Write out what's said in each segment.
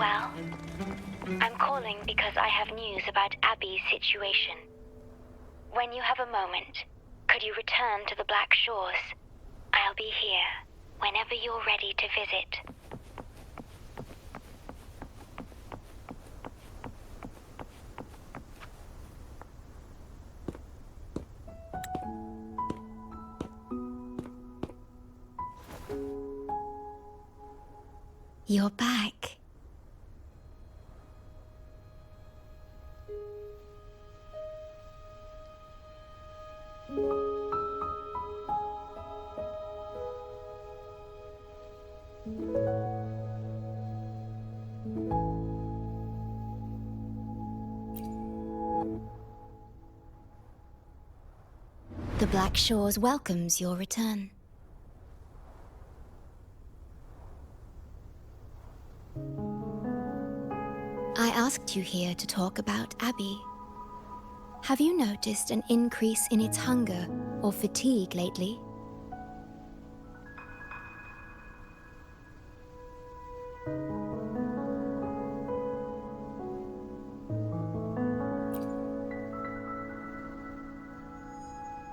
well? I'm calling because I have news about Abby's situation. When you have a moment, could you return to the Black Shores? I'll be here whenever you're ready to visit. You're back. The Black Shores welcomes your return. I asked you here to talk about Abby. Have you noticed an increase in its hunger or fatigue lately?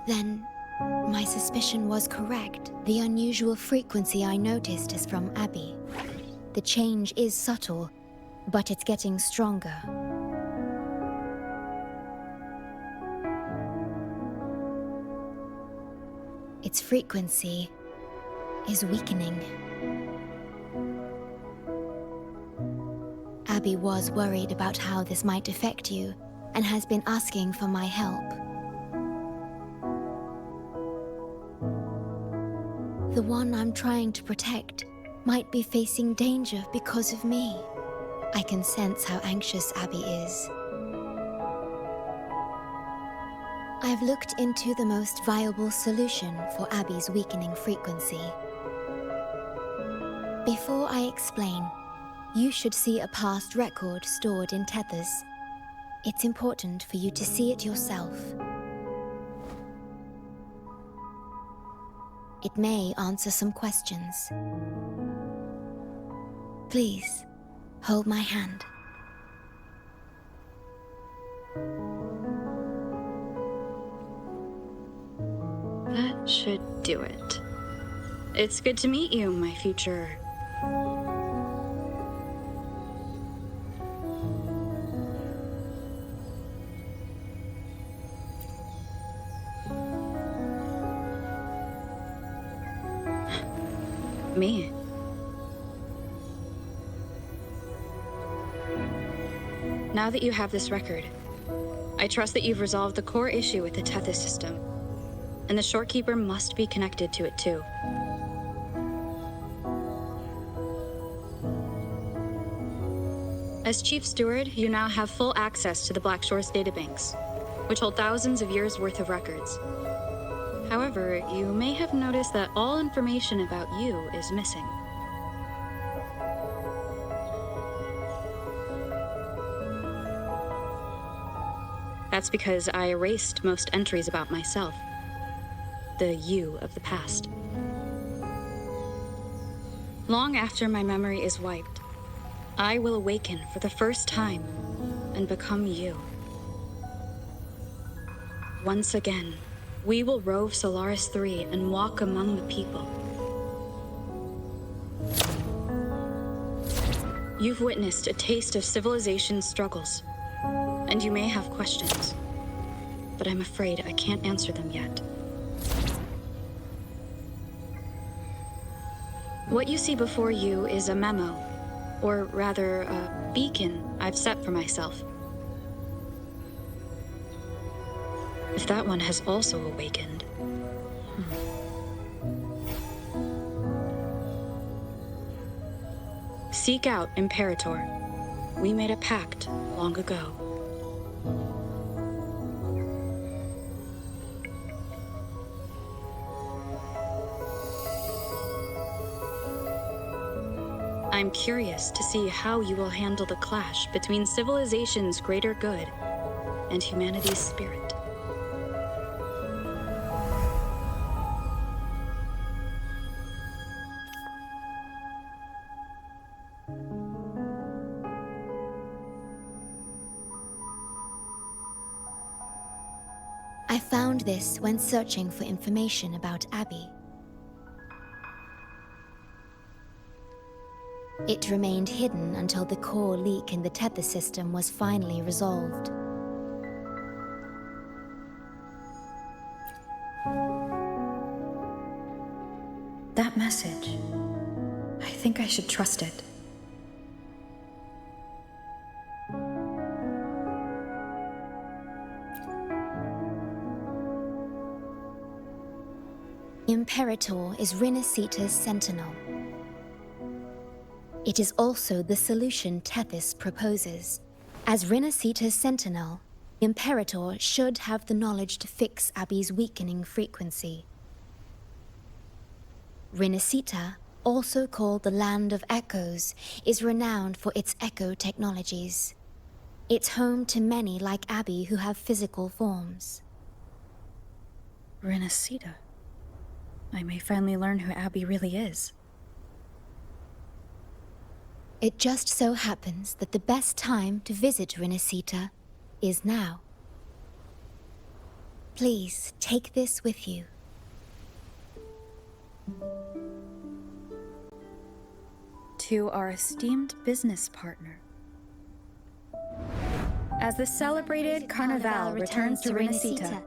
Then, my suspicion was correct. The unusual frequency I noticed is from Abby. The change is subtle, but it's getting stronger. Its frequency is weakening. Abby was worried about how this might affect you and has been asking for my help. The one I'm trying to protect might be facing danger because of me. I can sense how anxious Abby is. I've looked into the most viable solution for Abby's weakening frequency. Before I explain, you should see a past record stored in tethers. It's important for you to see it yourself. It may answer some questions. Please, hold my hand. That should do it. It's good to meet you, my future... me. Now that you have this record, I trust that you've resolved the core issue with the Tethys system, and the Shorekeeper must be connected to it too. As Chief Steward, you now have full access to the Black Shores databanks, which hold thousands of years' worth of records. However, you may have noticed that all information about you is missing. That's because I erased most entries about myself, the you of the past. Long after my memory is wiped, I will awaken for the first time and become you. Once again, we will rove Solaris 3 and walk among the people. You've witnessed a taste of civilization's struggles, and you may have questions, but I'm afraid I can't answer them yet. What you see before you is a memo, or rather, a beacon I've set for myself. If that one has also awakened. Seek out Imperator. We made a pact long ago. I'm curious to see how you will handle the clash between civilization's greater good and humanity's spirit. I found this when searching for information about Abby. It remained hidden until the core leak in the tether system was finally resolved. That message. I think I should trust it. Imperator is Rinasita's sentinel. It is also the solution Tethys proposes. As Rinasita's sentinel, Imperator should have the knowledge to fix Abby's weakening frequency. Rinasita, also called the Land of Echoes, is renowned for its echo technologies. It's home to many like Abby who have physical forms. Rinasita. I may finally learn who Abby really is. It just so happens that the best time to visit Rinasita is now. Please take this with you. To our esteemed business partner. As the celebrated Carnival returns to Rinasita,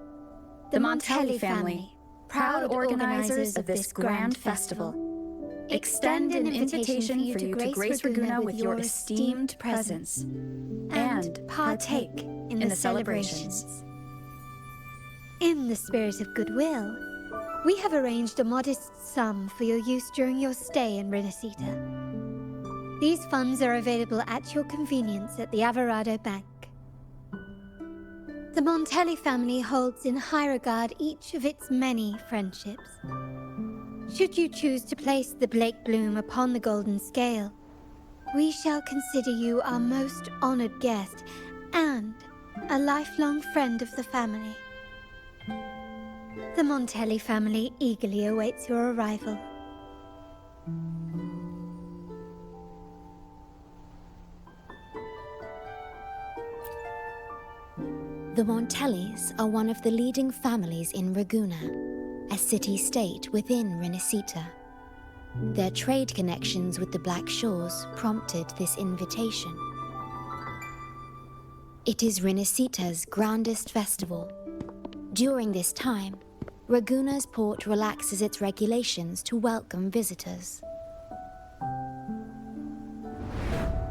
the Montelli family, proud organizers of this grand festival, extend an invitation for you to grace Raguna with your esteemed presence and partake in the celebrations. In the spirit of goodwill, we have arranged a modest sum for your use during your stay in Rinasita. These funds are available at your convenience at the Averado Bank. The Montelli family holds in high regard each of its many friendships. Should you choose to place the Blake Bloom upon the golden scale, we shall consider you our most honored guest and a lifelong friend of the family. The Montelli family eagerly awaits your arrival. The Montellis are one of the leading families in Raguna, a city-state within Rinasita. Their trade connections with the Black Shores prompted this invitation. It is Rinasita's grandest festival. During this time, Raguna's port relaxes its regulations to welcome visitors.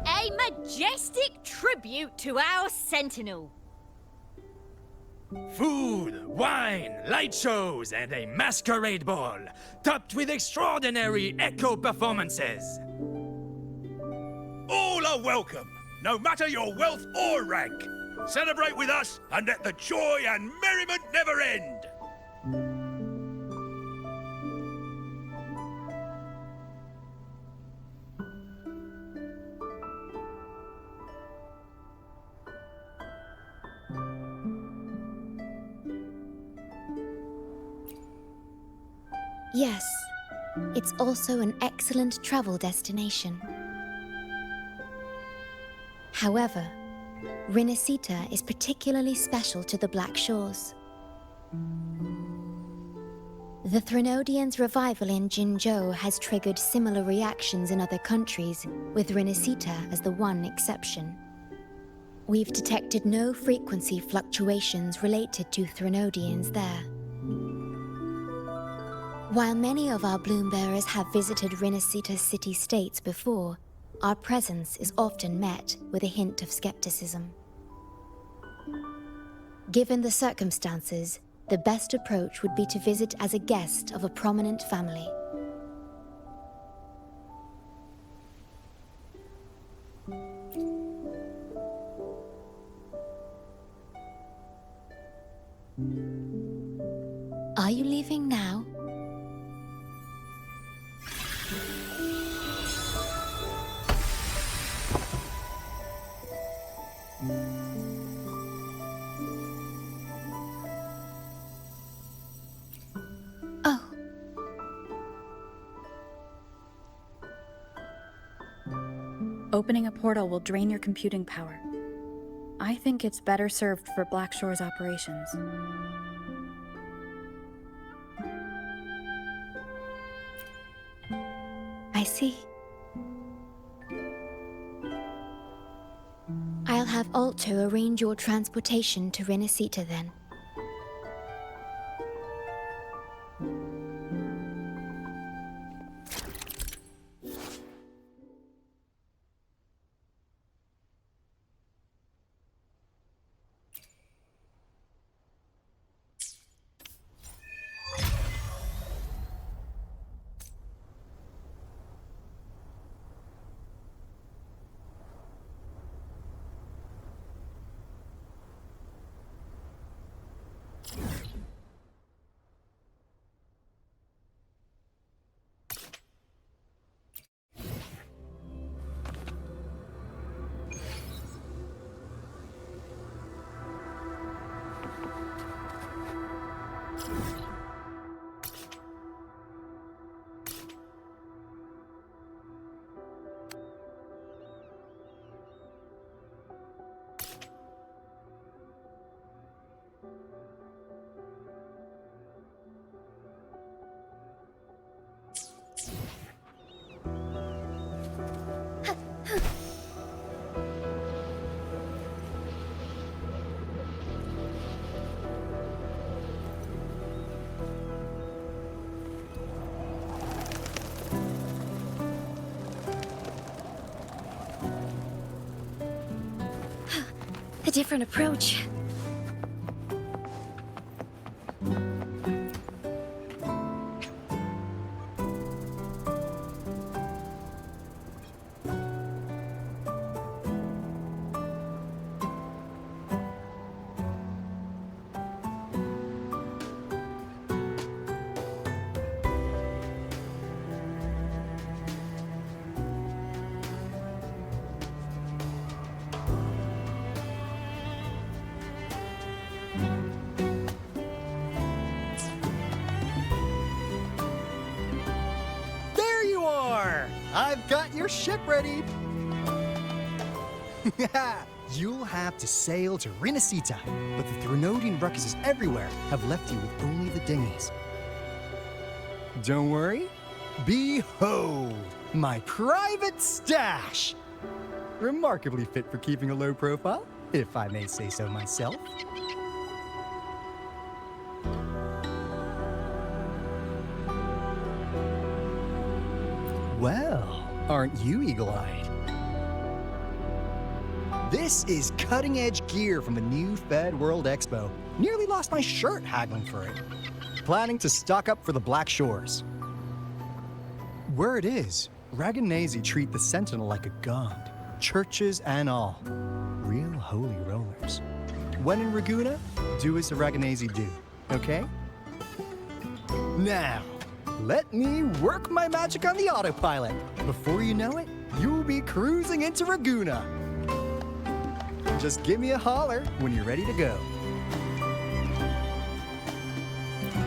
A majestic tribute to our sentinel. Food, wine, light shows, and a masquerade ball, topped with extraordinary echo performances. All are welcome, no matter your wealth or rank. Celebrate with us and let the joy and merriment never end. Yes, it's also an excellent travel destination. However, Rinasita is particularly special to the Black Shores. The Threnodians' revival in Jinzhou has triggered similar reactions in other countries, with Rinasita as the one exception. We've detected no frequency fluctuations related to Threnodians there. While many of our bloom-bearers have visited Rinasita's city-states before, our presence is often met with a hint of skepticism. Given the circumstances, the best approach would be to visit as a guest of a prominent family. Are you leaving now? Oh. Opening a portal will drain your computing power. I think it's better served for Black Shore's operations. I see. I'll have Alto arrange your transportation to Renacita then. A different approach. I've got your ship ready! You'll have to sail to Renacita, but the Threnodian ruckuses everywhere have left you with only the dinghies. Don't worry. Behold, my private stash! Remarkably fit for keeping a low profile, if I may say so myself. Well, aren't you eagle-eyed? This is cutting-edge gear from the new Fed World Expo. Nearly lost my shirt haggling for it. Planning to stock up for the Black Shores. Word is, Raganazi treat the Sentinel like a god. Churches and all. Real holy rollers. When in Raguna, do as the Raganazi do, okay? Now, let me work my magic on the autopilot. Before you know it, you'll be cruising into Raguna. Just give me a holler when you're ready to go.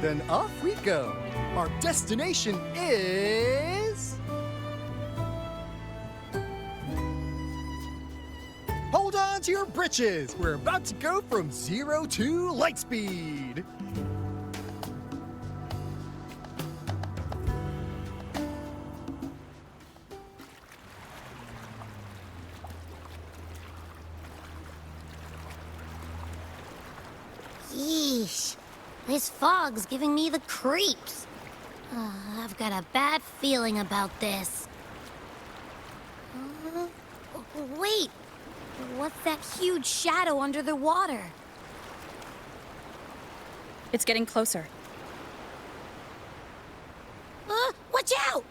Then off we go. Our destination is... Hold on to your britches. We're about to go from 0 to light speed. Yeesh. This fog's giving me the creeps. I've got a bad feeling about this. Wait! What's that huge shadow under the water? It's getting closer. Watch out!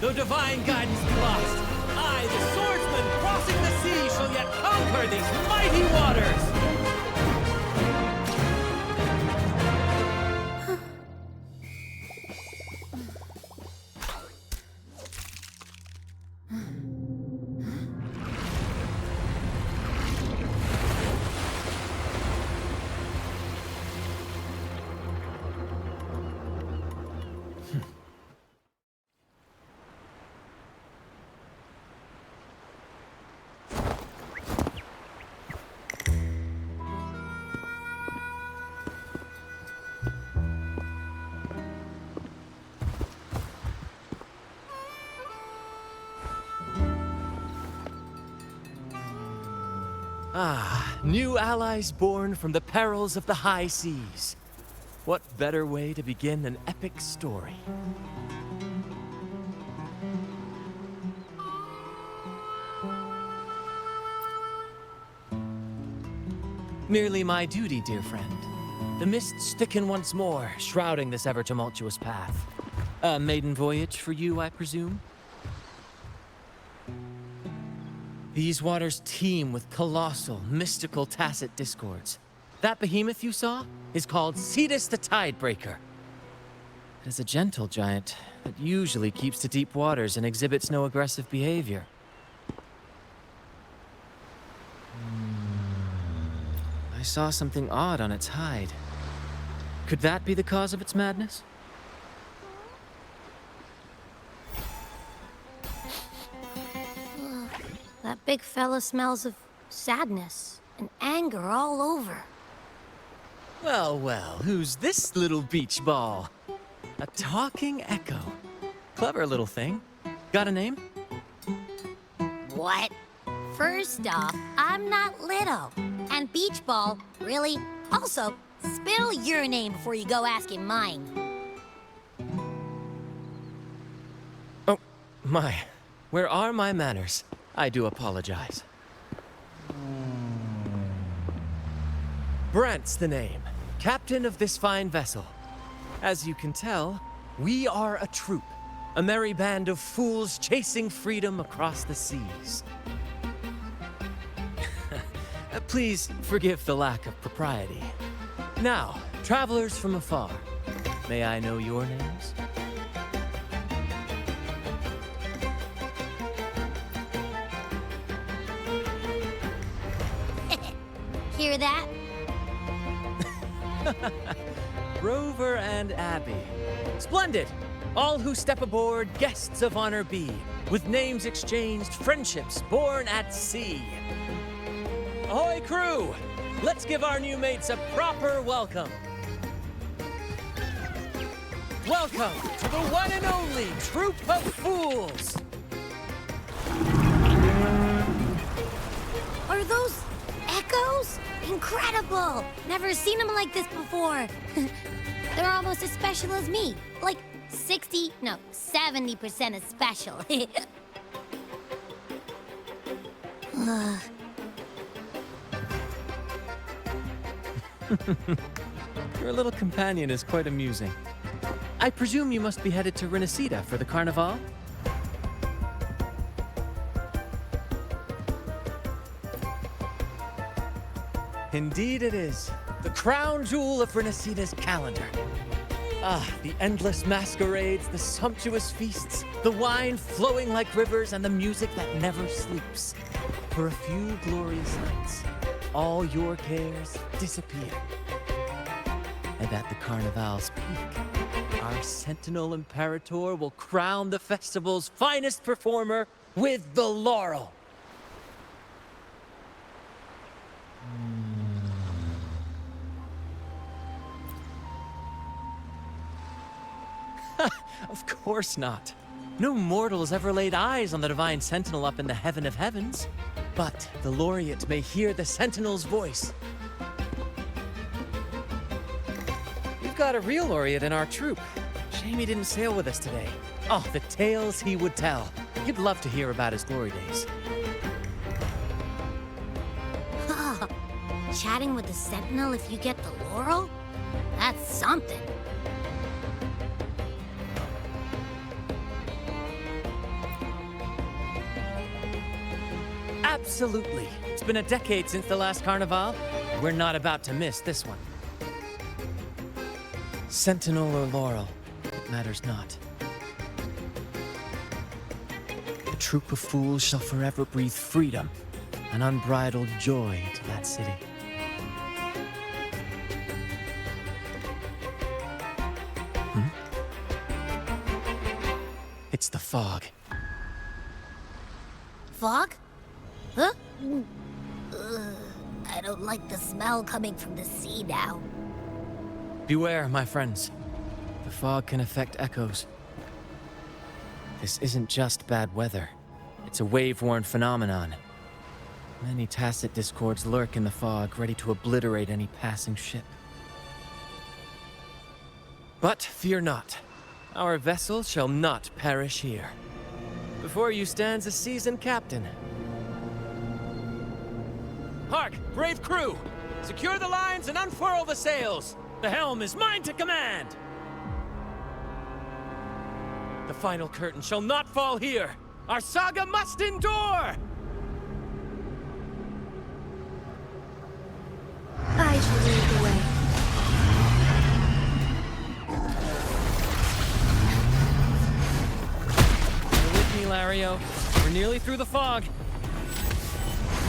No divine guidance be lost. I, the swordsman crossing the sea, shall yet conquer these mighty waters. Ah, new allies born from the perils of the high seas. What better way to begin an epic story? Merely my duty, dear friend. The mists thicken once more, shrouding this ever-tumultuous path. A maiden voyage for you, I presume? These waters teem with colossal, mystical, tacit discords. That behemoth you saw is called Cetus the Tidebreaker. It is a gentle giant that usually keeps to deep waters and exhibits no aggressive behavior. I saw something odd on its hide. Could that be the cause of its madness? That big fella smells of sadness and anger all over. Well, well, who's this little beach ball? A talking echo. Clever little thing. Got a name? What? First off, I'm not little. And Beach Ball, really? Also, spill your name before you go asking mine. Oh, my. Where are my manners? I do apologize. Brant's the name. Captain of this fine vessel. As you can tell, we are a troop. A merry band of fools chasing freedom across the seas. Please forgive the lack of propriety. Now, travelers from afar, may I know your names? Hear that? Rover and Abby. Splendid! All who step aboard, guests of honor be. With names exchanged, friendships born at sea. Ahoy, crew! Let's give our new mates a proper welcome. Welcome to the one and only Troop of Fools! Are those echoes? Incredible! Never seen them like this before. They're almost as special as me. Like 70% as special. Your little companion is quite amusing. I presume you must be headed to Renacida for the Carnival? Indeed it is. The crown jewel of Renacida's calendar. Ah, the endless masquerades, the sumptuous feasts, the wine flowing like rivers, and the music that never sleeps. For a few glorious nights, all your cares disappear. And at the Carnival's peak, our Sentinel Imperator will crown the festival's finest performer with the laurel. Of course not. No mortal has ever laid eyes on the Divine Sentinel up in the heaven of heavens. But the laureate may hear the Sentinel's voice. We've got a real laureate in our troop. Shame he didn't sail with us today. Oh, the tales he would tell. You'd love to hear about his glory days. Chatting with the Sentinel if you get the laurel? That's something. Absolutely. It's been a decade since the last Carnival. We're not about to miss this one. Sentinel or laurel, it matters not. The troop of fools shall forever breathe freedom and unbridled joy into that city. It's the fog. Fog? Huh? I don't like the smell coming from the sea now. Beware, my friends. The fog can affect echoes. This isn't just bad weather. It's a wave-worn phenomenon. Many tacit discords lurk in the fog, ready to obliterate any passing ship. But fear not. Our vessel shall not perish here. Before you stands a seasoned captain. Hark, brave crew! Secure the lines and unfurl the sails! The helm is mine to command! The final curtain shall not fall here! Our saga must endure! I shall lead the way. You're with me, Lario. We're nearly through the fog.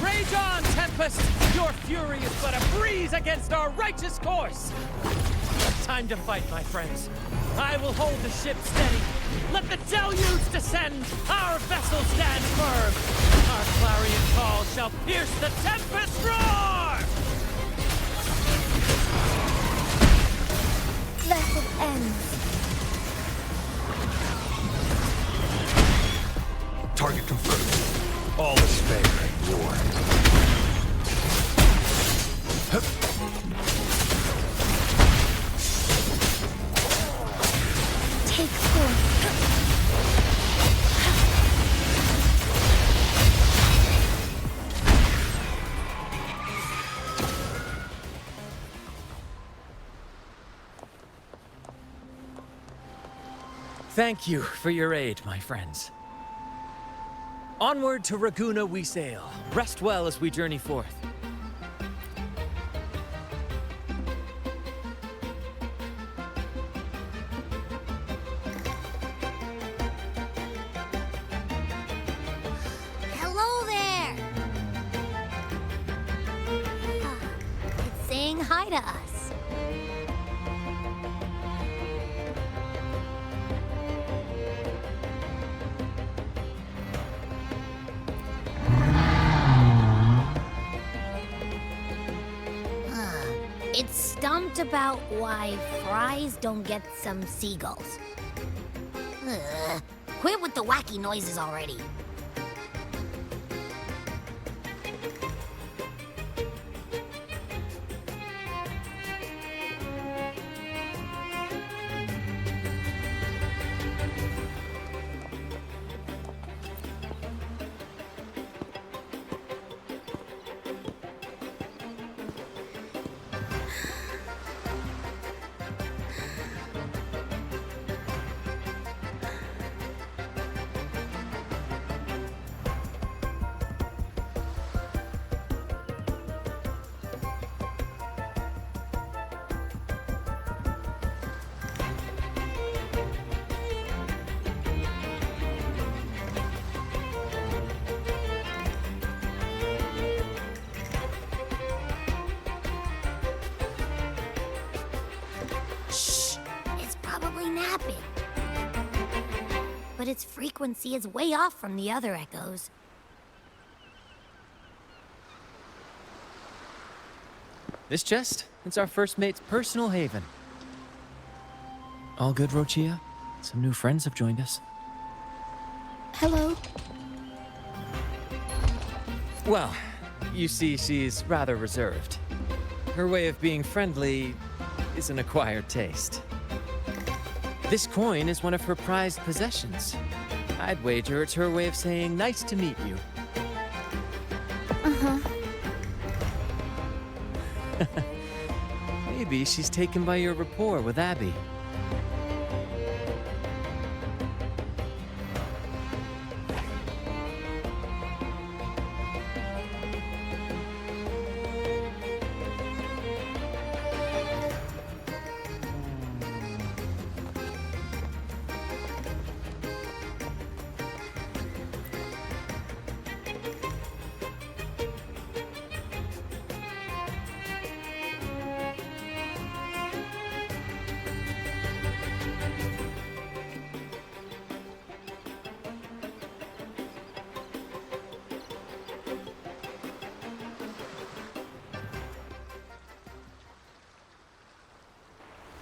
Rage on, Tempest! Your fury is but a breeze against our righteous course! Time to fight, my friends. I will hold the ship steady. Let the deluge descend! Our vessel stands firm! Our clarion call shall pierce the tempest roar! Let it end. Target confirmed. All is fair in war. Take forth. Thank you for your aid, my friends. Onward to Raguna we sail. Rest well as we journey forth. Hello there! It's saying hi to us. It's stumped about why fries don't get some seagulls. Quit with the wacky noises already. Napping. But its frequency is way off from the other echoes. This chest, it's our first mate's personal haven. All good, Rochia? Some new friends have joined us. Hello. Well, you see, she's rather reserved. Her way of being friendly is an acquired taste. This coin is one of her prized possessions. I'd wager it's her way of saying nice to meet you. Uh-huh. Maybe she's taken by your rapport with Abby.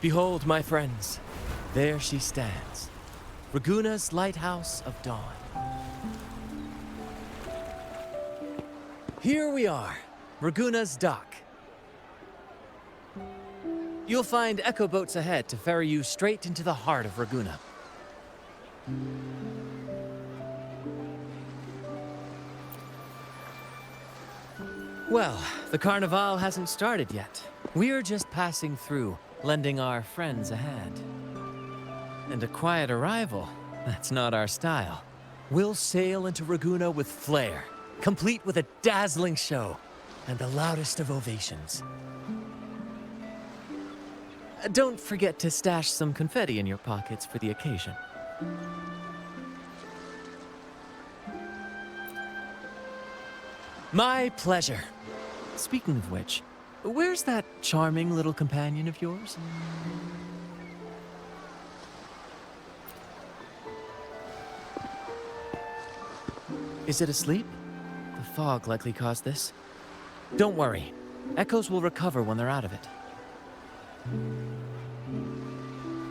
Behold, my friends, there she stands, Raguna's lighthouse of dawn. Here we are, Raguna's dock. You'll find echo boats ahead to ferry you straight into the heart of Raguna. Well, the Carnival hasn't started yet. We're just passing through, lending our friends a hand. And a quiet arrival, that's not our style. We'll sail into Raguna with flair, complete with a dazzling show and the loudest of ovations. Don't forget to stash some confetti in your pockets for the occasion. My pleasure. Speaking of which, where's that charming little companion of yours? Is it asleep? The fog likely caused this. Don't worry. Echoes will recover when they're out of it.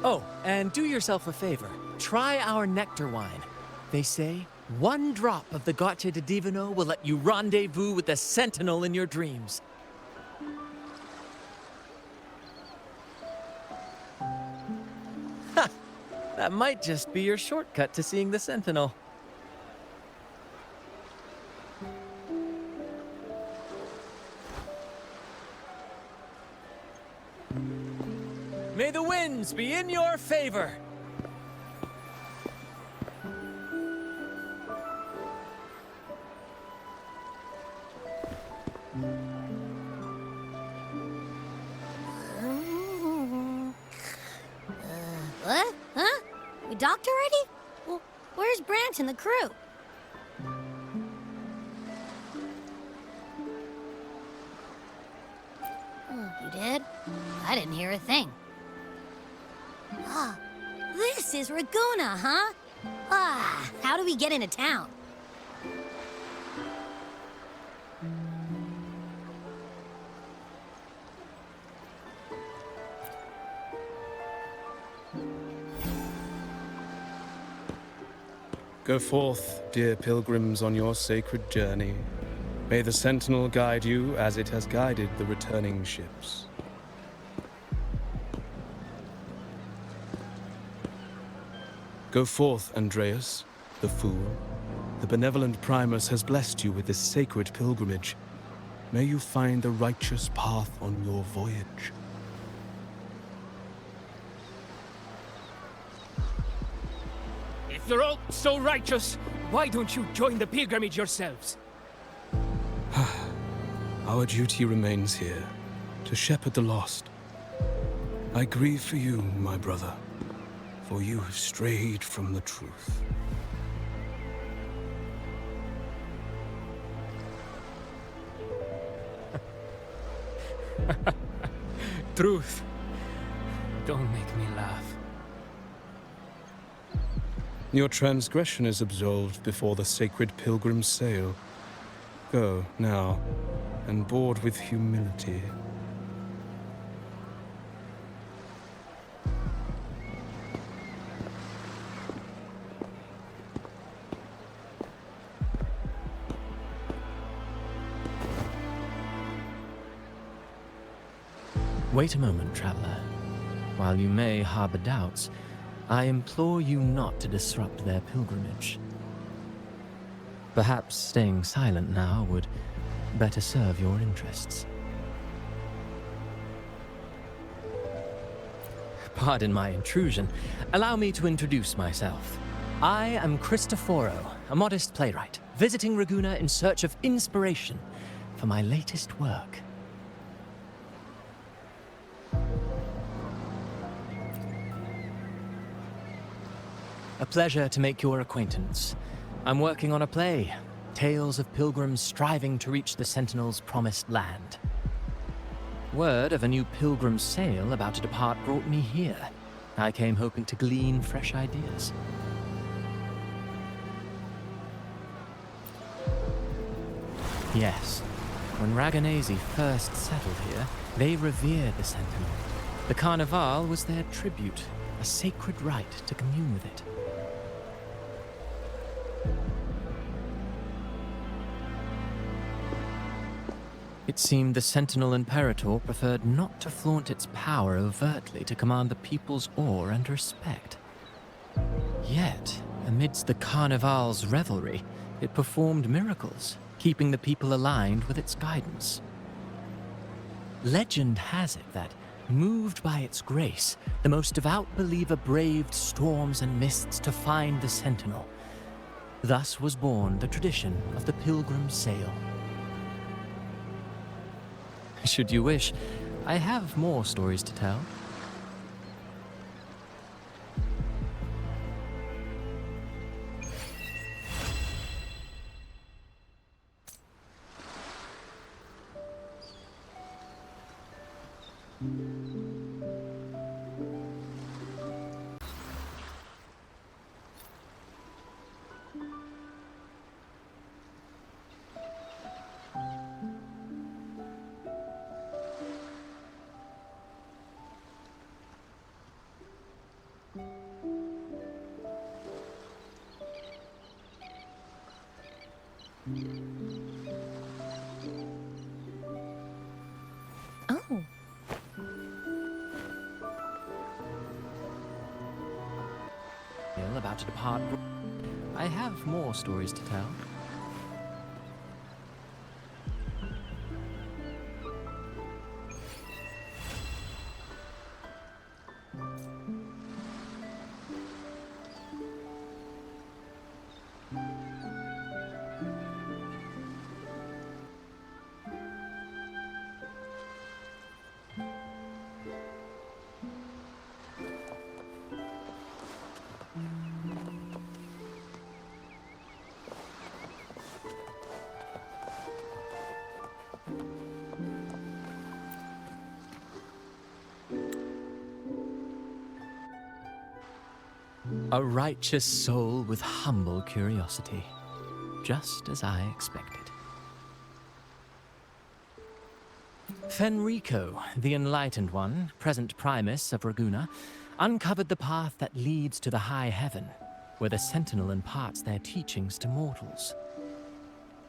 Oh, and do yourself a favor. Try our nectar wine. They say one drop of the Gotcha de Divino will let you rendezvous with the Sentinel in your dreams. Ha! That might just be your shortcut to seeing the Sentinel. May the winds be in your favor! What? Huh? We docked already? Well, where's Branch and the crew? You did? I didn't hear a thing. Ah, this is Raguna, huh? Ah, how do we get into town? Go forth, dear pilgrims, on your sacred journey. May the Sentinel guide you as it has guided the returning ships. Go forth, Andreas, the fool. The benevolent Primus has blessed you with this sacred pilgrimage. May you find the righteous path on your voyage. If you're all so righteous, why don't you join the pilgrimage yourselves? Our duty remains here, to shepherd the lost. I grieve for you, my brother, for you have strayed from the truth. Truth. Don't make me laugh. Your transgression is absolved before the sacred pilgrims sail. Go, now, and board with humility. Wait a moment, traveler. While you may harbor doubts, I implore you not to disrupt their pilgrimage. Perhaps staying silent now would better serve your interests. Pardon my intrusion. Allow me to introduce myself. I am Cristoforo, a modest playwright, visiting Raguna in search of inspiration for my latest work. A pleasure to make your acquaintance. I'm working on a play, tales of pilgrims striving to reach the Sentinel's promised land. Word of a new pilgrim sail about to depart brought me here. I came hoping to glean fresh ideas. Yes, when Raganesi first settled here, they revered the Sentinel. The Carnival was their tribute, a sacred right to commune with it. It seemed the Sentinel Imperator preferred not to flaunt its power overtly to command the people's awe and respect. Yet, amidst the Carnival's revelry, it performed miracles, keeping the people aligned with its guidance. Legend has it that, moved by its grace, the most devout believer braved storms and mists to find the Sentinel. Thus was born the tradition of the Pilgrim's Sail. Should you wish, I have more stories to tell. Oh. About to depart. I have more stories to tell. A righteous soul with humble curiosity, just as I expected. Fenrico, the Enlightened One, present Primus of Raguna, uncovered the path that leads to the high heaven, where the Sentinel imparts their teachings to mortals.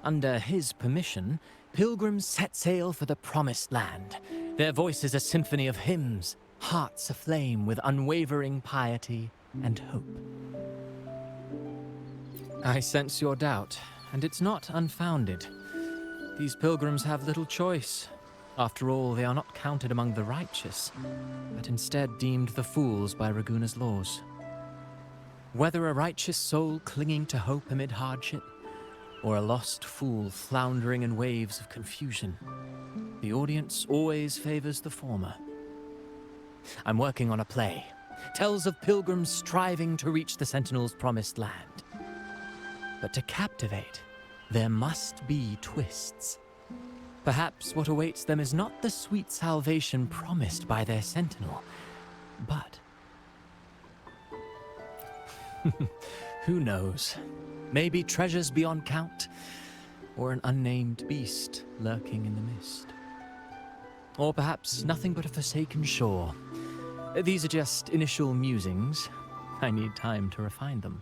Under his permission, pilgrims set sail for the Promised Land, their voices a symphony of hymns, hearts aflame with unwavering piety and hope. I sense your doubt, and it's not unfounded. These pilgrims have little choice. After all, they are not counted among the righteous, but instead deemed the fools by Raguna's laws. Whether a righteous soul clinging to hope amid hardship, or a lost fool floundering in waves of confusion, the audience always favors the former. I'm working on a play. Tells of pilgrims striving to reach the Sentinel's promised land. But to captivate, there must be twists. Perhaps what awaits them is not the sweet salvation promised by their Sentinel, but... who knows? Maybe treasures beyond count, or an unnamed beast lurking in the mist. Or perhaps nothing but a forsaken shore. These are just initial musings. I need time to refine them.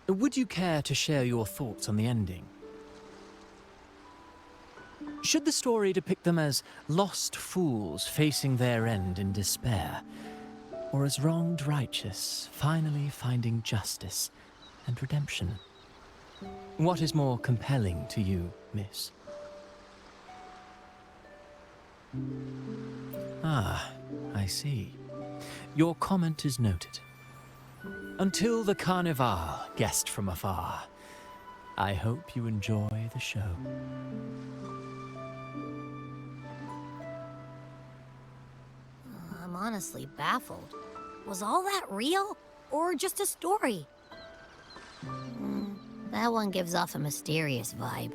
Would you care to share your thoughts on the ending? Should the story depict them as lost fools facing their end in despair, or as wronged righteous finally finding justice and redemption? What is more compelling to you, miss? Ah, I see. Your comment is noted. Until the Carnival, guest from afar, I hope you enjoy the show. I'm honestly baffled. Was all that real, or just a story? That one gives off a mysterious vibe.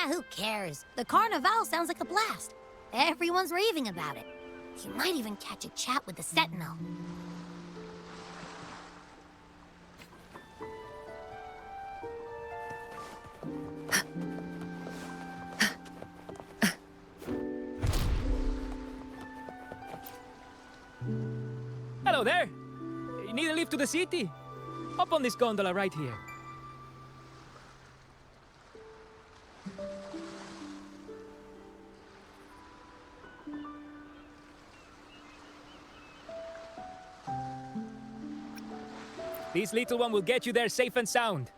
Who cares? The Carnival sounds like a blast. Everyone's raving about it. You might even catch a chat with the Sentinel. Hello there. need a lift to the city. Hop on this gondola right here. This little one will get you there safe and sound.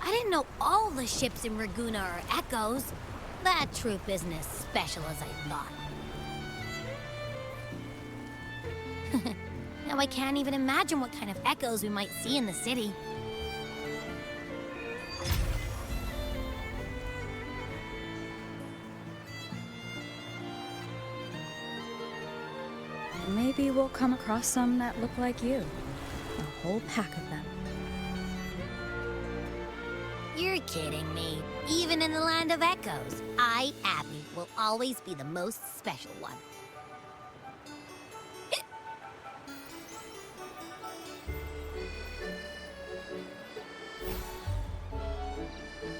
I didn't know all the ships in Raguna are echoes. That troop isn't as special as I thought. Now I can't even imagine what kind of echoes we might see in the city. Maybe we'll come across some that look like you. A whole pack of them. You're kidding me. Even in the land of echoes, I, Abby, will always be the most special one.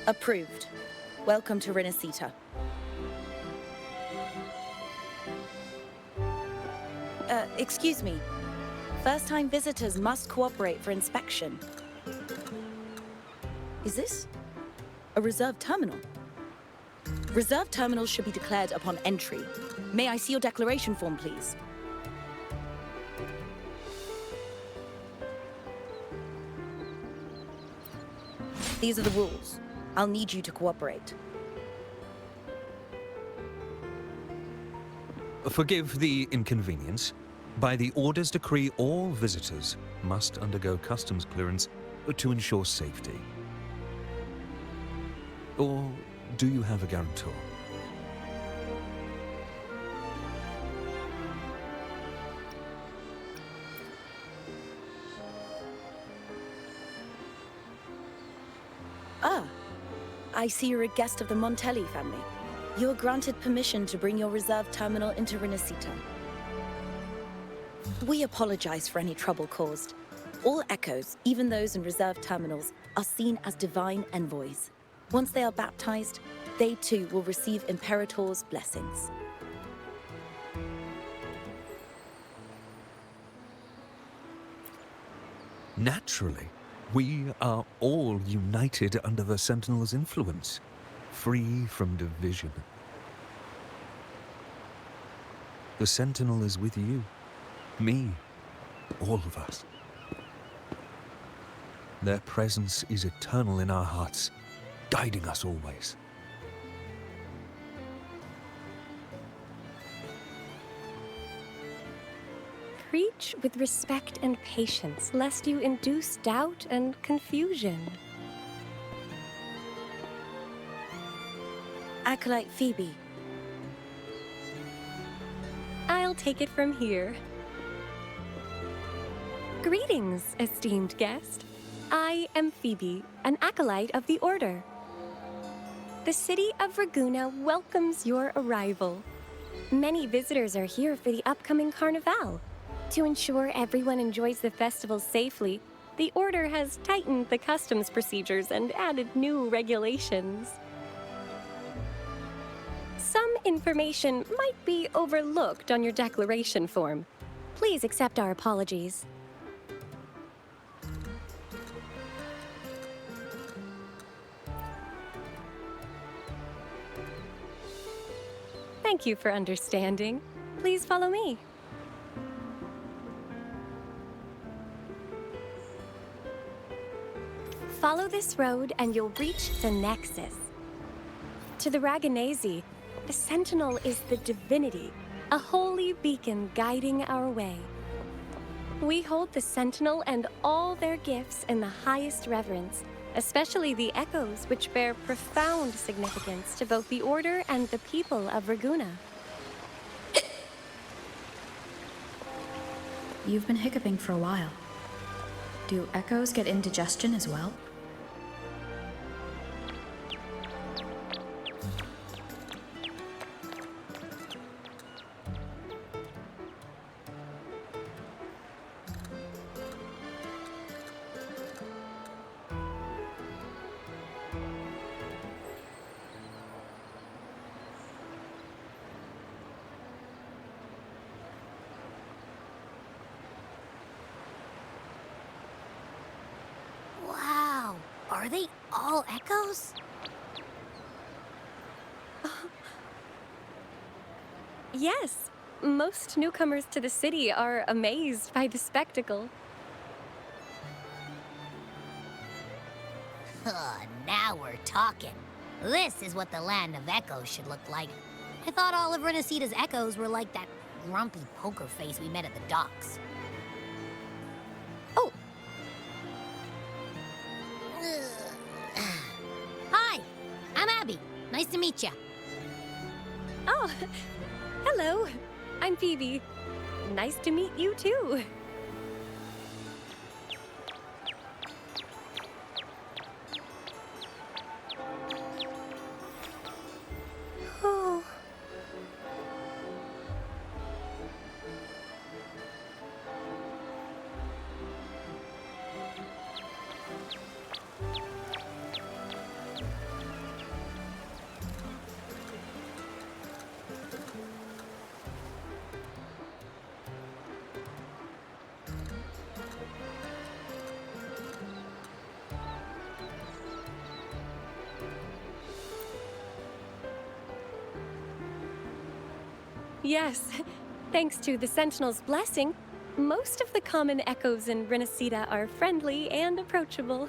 Approved. Welcome to Renacita. Excuse me. First-time visitors must cooperate for inspection. Is this a reserved terminal? Reserved terminals should be declared upon entry. May I see your declaration form, please? These are the rules. I'll need you to cooperate. Forgive the inconvenience. By the Order's decree, all visitors must undergo customs clearance to ensure safety. Or do you have a guarantor? Ah, I see you're a guest of the Montelli family. You are granted permission to bring your reserve terminal into Renacita. We apologize for any trouble caused. All echoes, even those in reserve terminals, are seen as divine envoys. Once they are baptized, they too will receive Imperator's blessings. Naturally, we are all united under the Sentinel's influence, free from division. The Sentinel is with you, me, all of us. Their presence is eternal in our hearts, guiding us always. Preach with respect and patience, lest you induce doubt and confusion. Acolyte Phoebe. I'll take it from here. Greetings, esteemed guest. I am Phoebe, an acolyte of the Order. The city of Raguna welcomes your arrival. Many visitors are here for the upcoming Carnival. To ensure everyone enjoys the festival safely, the Order has tightened the customs procedures and added new regulations. Some information might be overlooked on your declaration form. Please accept our apologies. Thank you for understanding. Please follow me. Follow this road and you'll reach the Nexus. To the Raganese, the Sentinel is the divinity, a holy beacon guiding our way. We hold the Sentinel and all their gifts in the highest reverence, especially the echoes, which bear profound significance to both the Order and the people of Raguna. You've been hiccuping for a while. Do echoes get indigestion as well? Are they all echoes? Yes. Most newcomers to the city are amazed by the spectacle. Now we're talking. This is what the land of echoes should look like. I thought all of Renaceda's echoes were like that grumpy poker face we met at the docks. Oh! Hi, I'm Abby. Nice to meet ya. Oh, hello. I'm Phoebe. Nice to meet you too. Oh. Yes, thanks to the Sentinel's blessing, most of the common echoes in Renacida are friendly and approachable.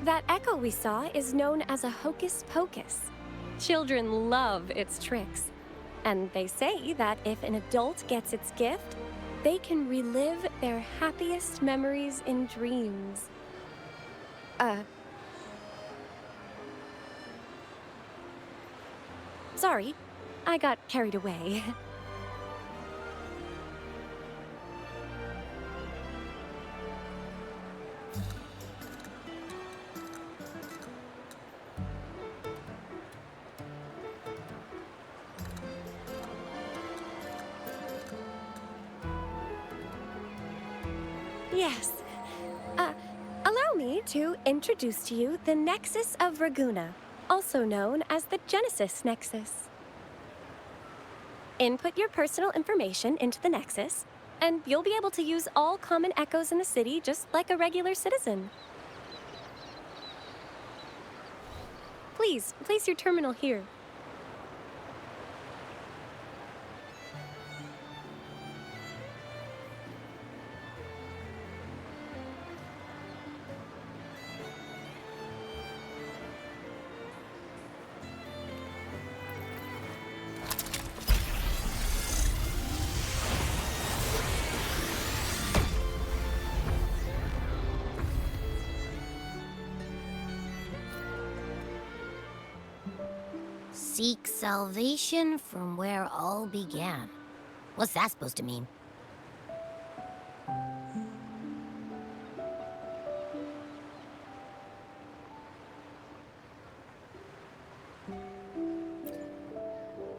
That echo we saw is known as a hocus pocus. Children love its tricks, and they say that if an adult gets its gift, they can relive their happiest memories in dreams. Sorry, I got carried away. Yes. Allow me to introduce to you the Nexus of Raguna, also known as the Genesis Nexus. Input your personal information into the Nexus, and you'll be able to use all common echoes in the city just like a regular citizen. Please, place your terminal here. Seek salvation from where all began. What's that supposed to mean?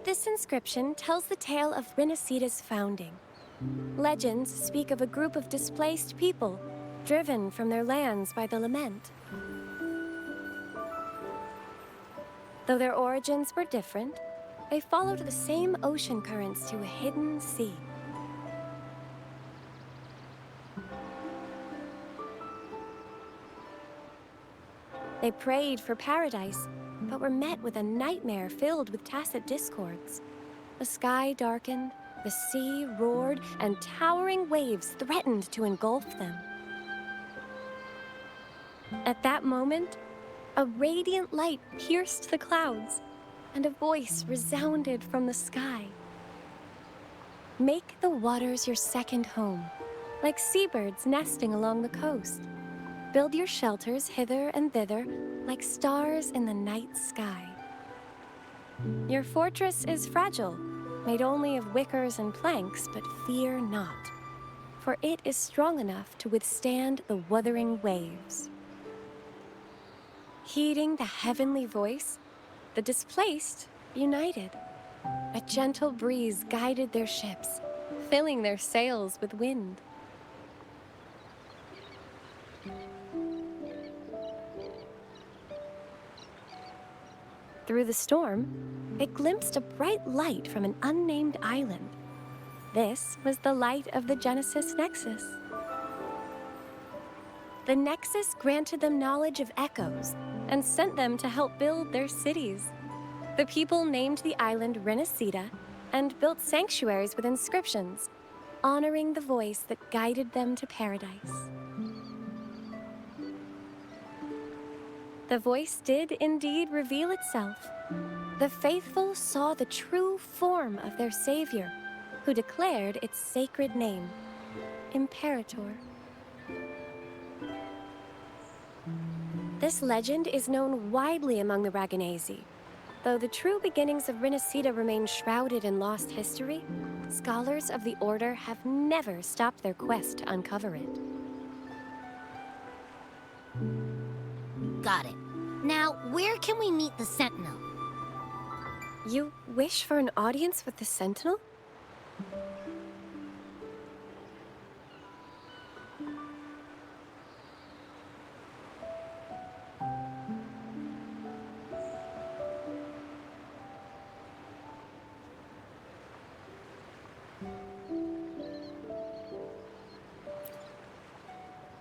This inscription tells the tale of Renaceda's founding. Legends speak of a group of displaced people, driven from their lands by the Lament. Though their origins were different, they followed the same ocean currents to a hidden sea. They prayed for paradise, but were met with a nightmare filled with tacit discords. The sky darkened, the sea roared, and towering waves threatened to engulf them. At that moment, a radiant light pierced the clouds, and a voice resounded from the sky. Make the waters your second home, like seabirds nesting along the coast. Build your shelters hither and thither, like stars in the night sky. Your fortress is fragile, made only of wickers and planks, but fear not, for it is strong enough to withstand the wuthering waves. Heeding the heavenly voice, the displaced united. A gentle breeze guided their ships, filling their sails with wind. Through the storm, they glimpsed a bright light from an unnamed island. This was the light of the Genesis Nexus. the Nexus granted them knowledge of echoes and sent them to help build their cities. The people named the island Renacida and built sanctuaries with inscriptions, honoring the voice that guided them to paradise. The voice did indeed reveal itself. The faithful saw the true form of their savior, who declared its sacred name, Imperator. This legend is known widely among the Raganesi. Though the true beginnings of Renacida remain shrouded in lost history, scholars of the Order have never stopped their quest to uncover it. Got it. Now, where can we meet the Sentinel? You wish for an audience with the Sentinel?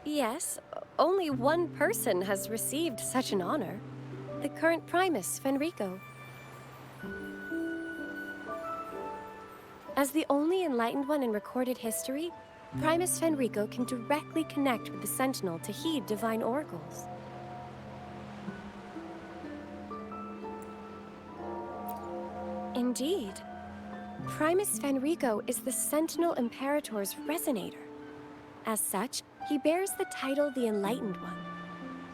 Yes, only one person has received such an honor. The current Primus, Fenrico. As the only enlightened one in recorded history, Primus Fenrico can directly connect with the Sentinel to heed divine oracles. Indeed. Primus Fenrico is the Sentinel Imperator's resonator. As such, he bears the title the Enlightened One.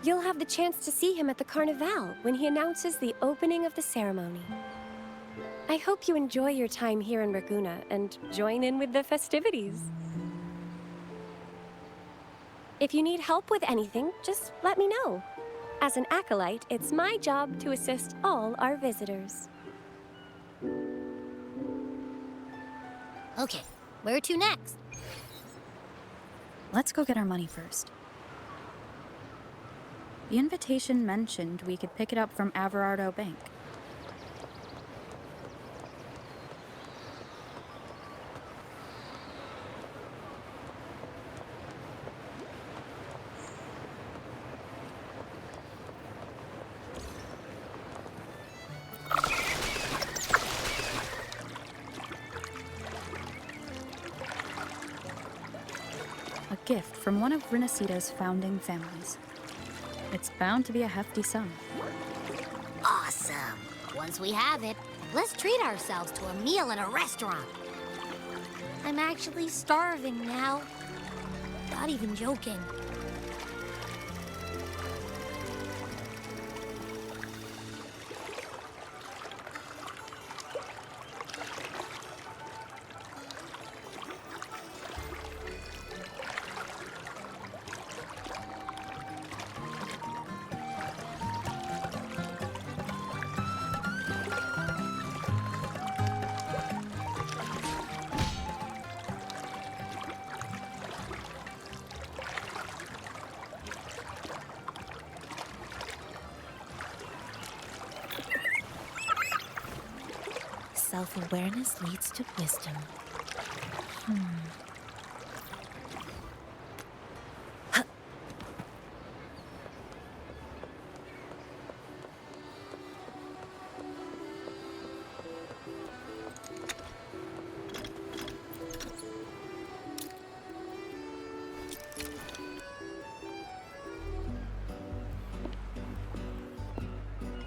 You'll have the chance to see him at the Carnival when he announces the opening of the ceremony. I hope you enjoy your time here in Raguna and join in with the festivities. If you need help with anything, just let me know. As an acolyte, it's my job to assist all our visitors. Okay, where to next? Let's go get our money first. The invitation mentioned we could pick it up from Averardo Bank. A gift from one of Renacida's founding families. It's bound to be a hefty sum. Awesome! Once we have it, let's treat ourselves to a meal in a restaurant. I'm actually starving now. Not even joking. Self-awareness leads to wisdom.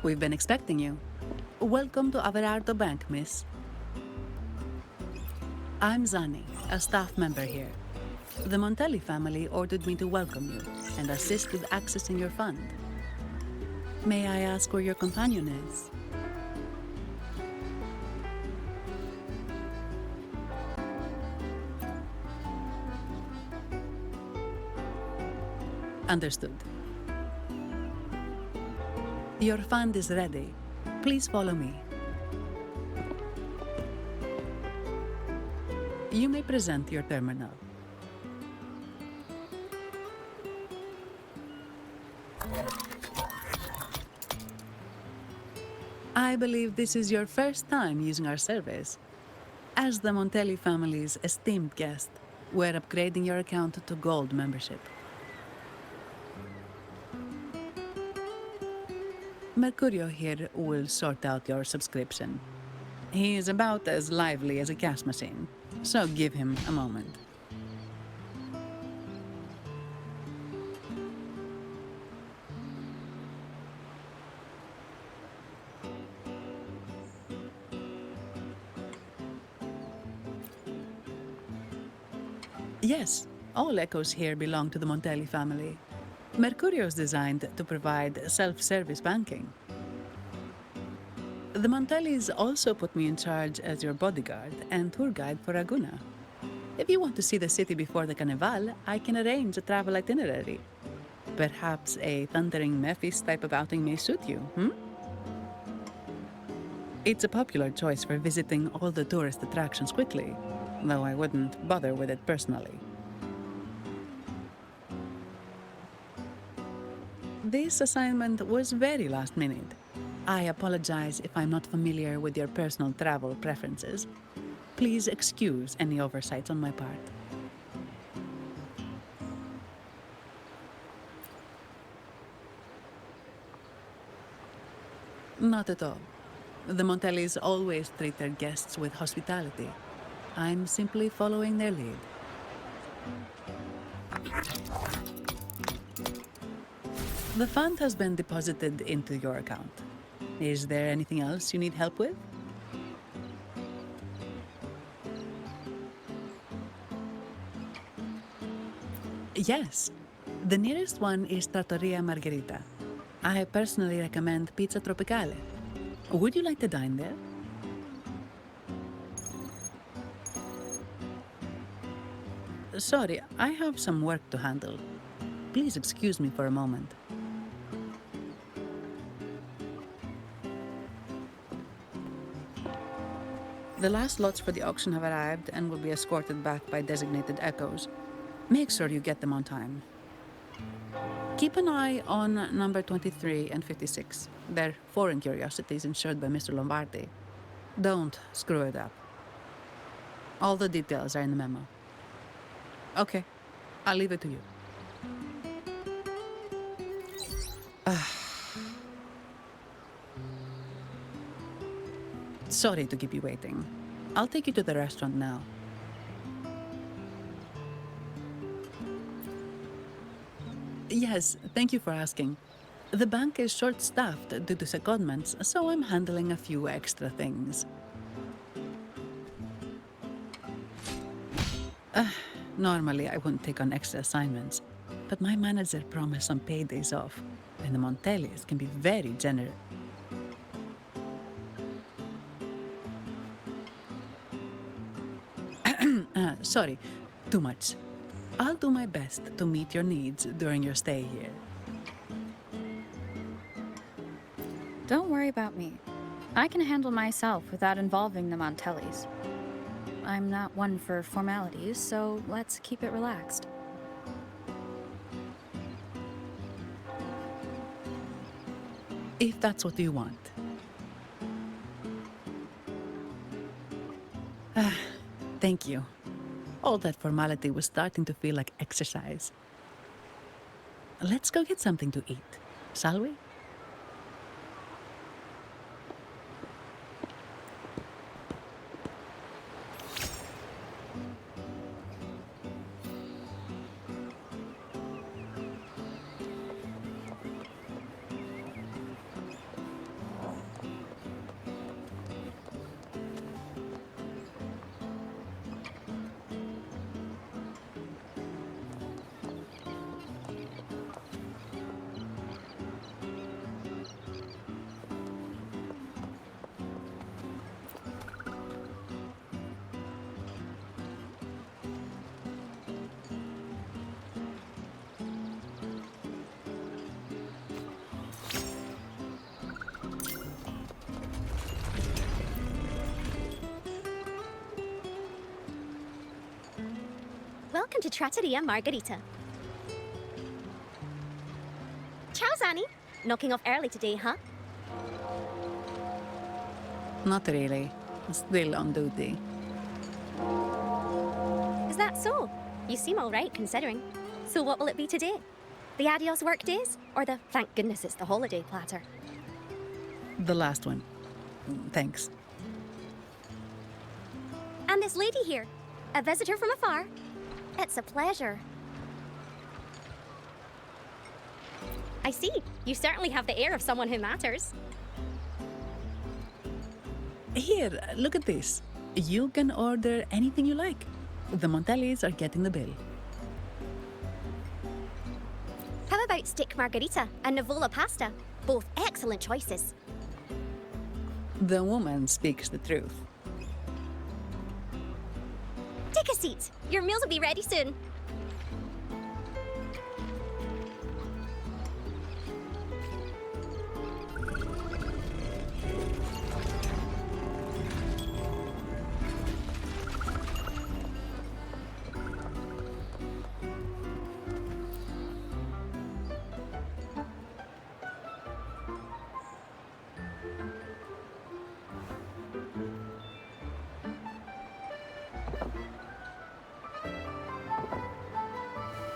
We've been expecting you. Welcome to Averardo Bank, miss. I'm Zani, a staff member here. The Montelli family ordered me to welcome you and assist with accessing your fund. May I ask where your companion is? Understood. Your fund is ready. Please follow me. You may present your terminal. I believe this is your first time using our service. As the Montelli family's esteemed guest, we're upgrading your account to Gold membership. Mercurio here will sort out your subscription. He is about as lively as a cash machine, so give him a moment. Yes, all echoes here belong to the Montelli family. Mercurio is designed to provide self-service banking. The Montellis also put me in charge as your bodyguard and tour guide for Aguna. If you want to see the city before the Carnival, I can arrange a travel itinerary. Perhaps a thundering Memphis type of outing may suit you, It's a popular choice for visiting all the tourist attractions quickly, though I wouldn't bother with it personally. This assignment was very last minute. I apologize if I'm not familiar with your personal travel preferences. Please excuse any oversights on my part. Not at all. The Montellis always treat their guests with hospitality. I'm simply following their lead. The fund has been deposited into your account. Is there anything else you need help with? Yes. The nearest one is Trattoria Margherita. I personally recommend Pizza Tropicale. Would you like to dine there? Sorry, I have some work to handle. Please excuse me for a moment. The last lots for the auction have arrived and will be escorted back by designated echoes. Make sure you get them on time. Keep an eye on number 23 and 56. They're foreign curiosities insured by Mr. Lombardi. Don't screw it up. All the details are in the memo. Okay, I'll leave it to you. Sorry to keep you waiting. I'll take you to the restaurant now. Yes, thank you for asking. The bank is short-staffed due to secondments, so I'm handling a few extra things. Normally, I wouldn't take on extra assignments, but my manager promised some paydays off, and the Montellis can be very generous. Sorry, too much. I'll do my best to meet your needs during your stay here. Don't worry about me. I can handle myself without involving the Montellis. I'm not one for formalities, so let's keep it relaxed. If that's what you want. Thank you. All that formality was starting to feel like exercise. Let's go get something to eat, shall we? Welcome to Trattoria Margherita. Ciao, Zanni. Knocking off early today, huh? Not really. Still on duty. Is that so? You seem all right, considering. So what will it be today? The adios work days? Or the thank goodness it's the holiday platter? The last one. Thanks. And this lady here, a visitor from afar. It's a pleasure. I see. You certainly have the air of someone who matters. Here, look at this. You can order anything you like. The Montellis are getting the bill. How about steak margarita and Nivola pasta? Both excellent choices. The woman speaks the truth. Take a seat. Your meals will be ready soon.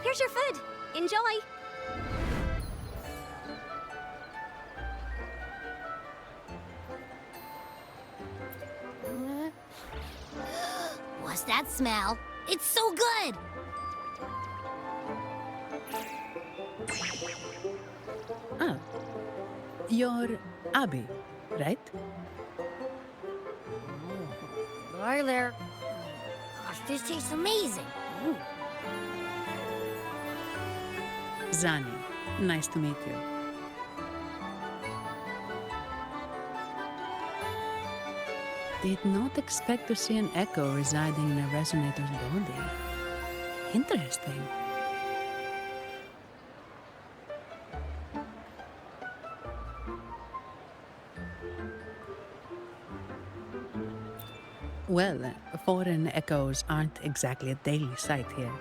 Here's your food. Enjoy. What's that smell? It's so good! Ah, you're Abby, right? Hi there. Gosh, this tastes amazing. Zani, nice to meet you. Did not expect to see an echo residing in a resonator's body. Interesting. Well, foreign echoes aren't exactly a daily sight here.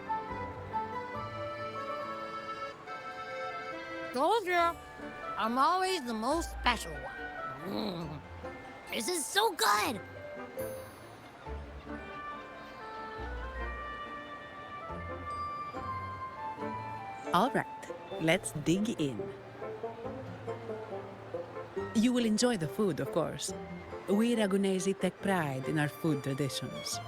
Told you, I'm always the most special one. This is so good! All right, let's dig in. You will enjoy the food, of course. We Ragunesi take pride in our food traditions.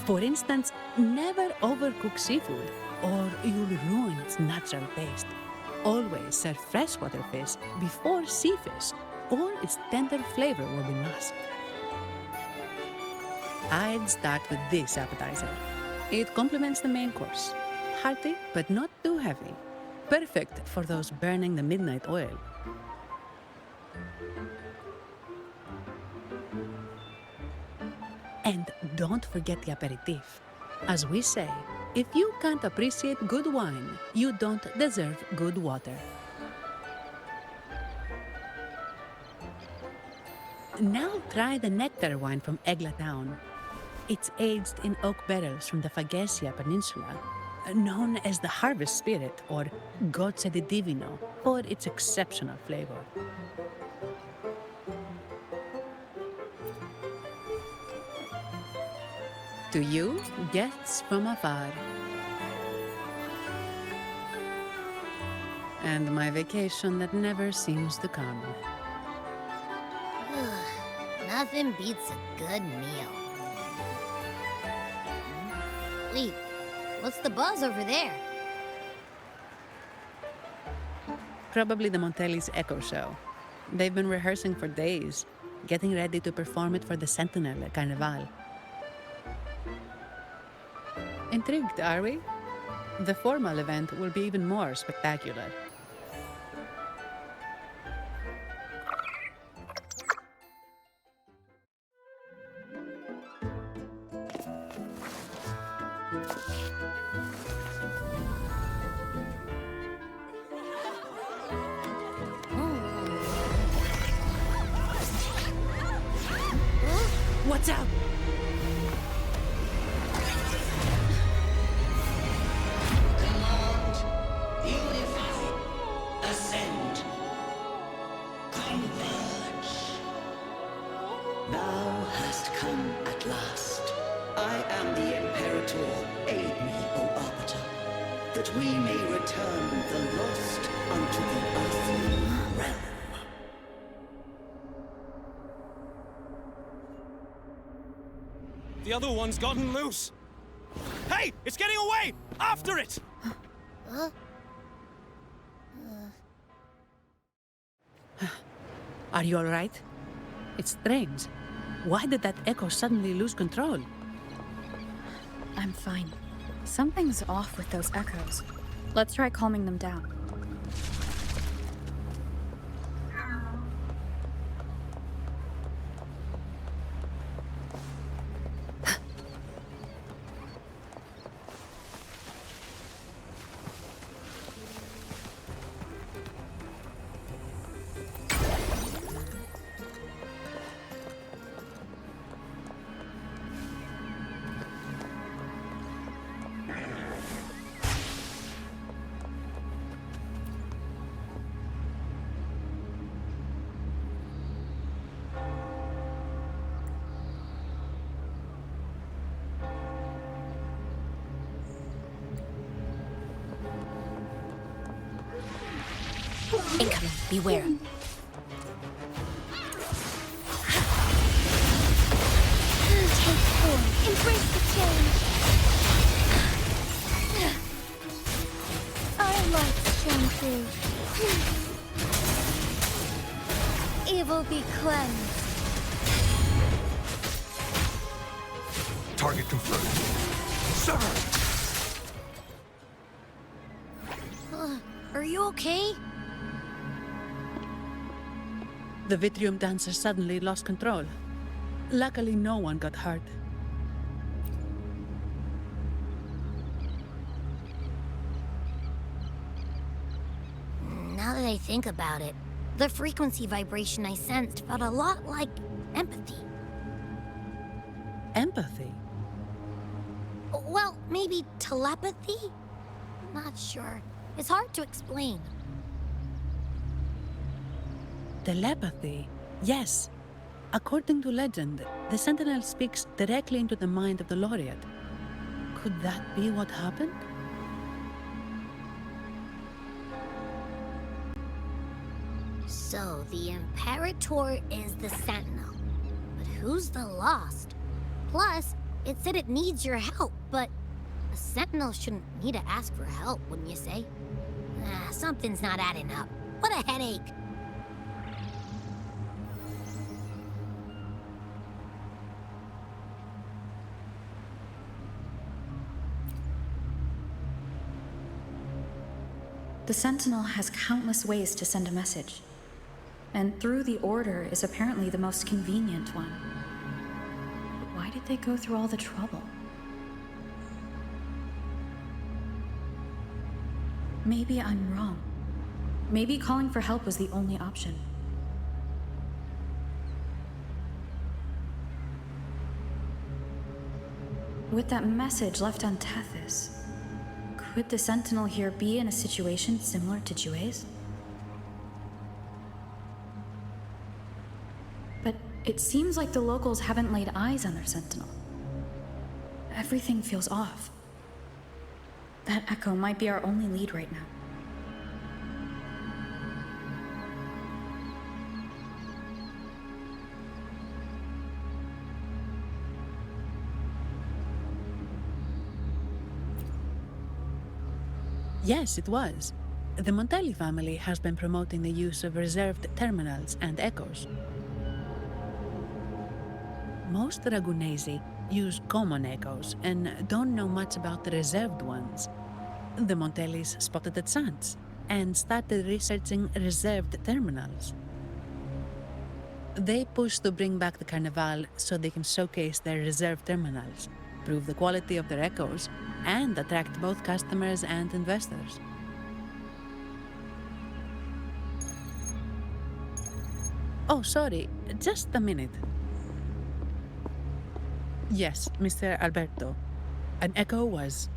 For instance, never overcook seafood, or you'll ruin its natural taste. Always serve freshwater fish before sea fish, or its tender flavor will be masked. I'd start with this appetizer. It complements the main course. Hearty, but not too heavy. Perfect for those burning the midnight oil. And don't forget the aperitif. As we say, if you can't appreciate good wine, you don't deserve good water. Now try the nectar wine from Egla Town. It's aged in oak barrels from the Fagesia Peninsula, known as the Harvest Spirit or Gozze di Divino for its exceptional flavor. To you, guests from afar. And my vacation that never seems to come. Nothing beats a good meal. Wait, what's the buzz over there? Probably the Montelli's Echo Show. They've been rehearsing for days, getting ready to perform it for the Sentinel at Carnival. Intrigued, are we? The formal event will be even more spectacular. What's up? Ascend. Converge. Thou hast come at last. I am the Imperator. Aid me, O Arbiter, that we may return the lost unto the earthly realm. The other one's gotten loose. Hey! It's getting away! After it! Are you alright? It's strange. Why did that echo suddenly lose control? I'm fine. Something's off with those echoes. Let's try calming them down. Incoming, beware. Take form, embrace the change. Our lights shine through. Evil be cleansed. Target confirmed. Sever! Are you okay? The Vitrium dancer suddenly lost control. Luckily, no one got hurt. Now that I think about it, the frequency vibration I sensed felt a lot like empathy. Empathy? Well, maybe telepathy? Not sure. It's hard to explain. Telepathy? Yes. According to legend, the Sentinel speaks directly into the mind of the Laureate. Could that be what happened? So, the Imperator is the Sentinel. But who's the Lost? Plus, it said it needs your help, but a Sentinel shouldn't need to ask for help, wouldn't you say? Something's not adding up. What a headache! The Sentinel has countless ways to send a message. And through the Order is apparently the most convenient one. Why did they go through all the trouble? Maybe I'm wrong. Maybe calling for help was the only option. With that message left on Tethys, could the Sentinel here be in a situation similar to Jue's? But it seems like the locals haven't laid eyes on their Sentinel. Everything feels off. That echo might be our only lead right now. Yes, it was. The Montelli family has been promoting the use of reserved terminals and echoes. Most Ragunesi use common echoes and don't know much about the reserved ones. The Montellis spotted the chance and started researching reserved terminals. They pushed to bring back the Carnival so they can showcase their reserved terminals, prove the quality of their echoes, and attract both customers and investors. Oh, sorry, just a minute. Yes, Mr. Alberto. An echo was...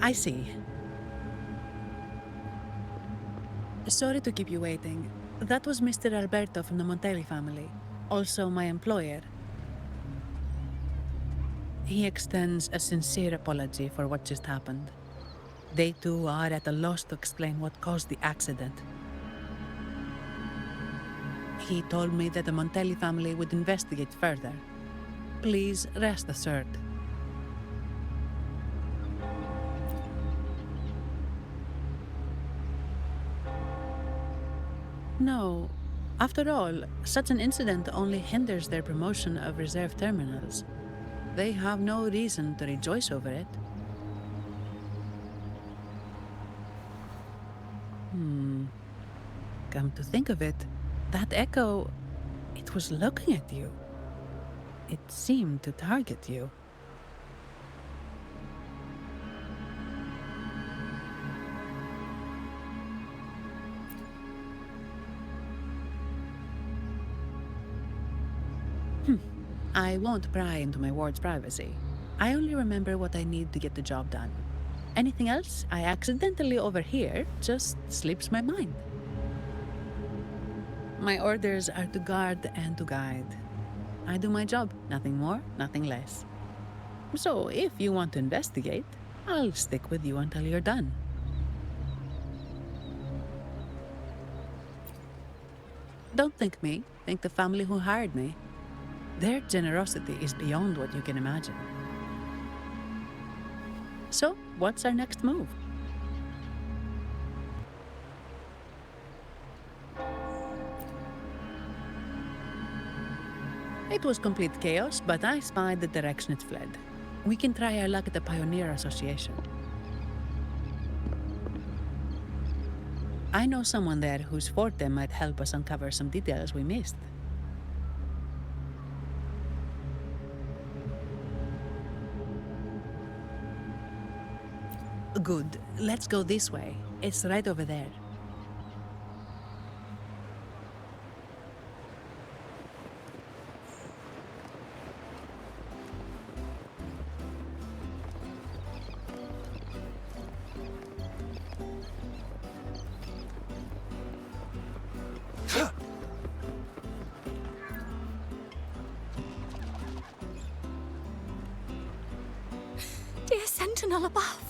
I see. Sorry to keep you waiting. That was Mr. Alberto from the Montelli family, also my employer. He extends a sincere apology for what just happened. They too are at a loss to explain what caused the accident. He told me that the Montelli family would investigate further. Please rest assured. No. After all, such an incident only hinders their promotion of reserve terminals. They have no reason to rejoice over it. Come to think of it, that echo, it was looking at you. It seemed to target you. I won't pry into my ward's privacy. I only remember what I need to get the job done. Anything else I accidentally overhear just slips my mind. My orders are to guard and to guide. I do my job, nothing more, nothing less. So if you want to investigate, I'll stick with you until you're done. Don't think me, think the family who hired me. Their generosity is beyond what you can imagine. So, what's our next move? It was complete chaos, but I spied the direction it fled. We can try our luck at the Pioneer Association. I know someone there whose forte might help us uncover some details we missed. Good. Let's go this way. It's right over there. Dear Sentinel above.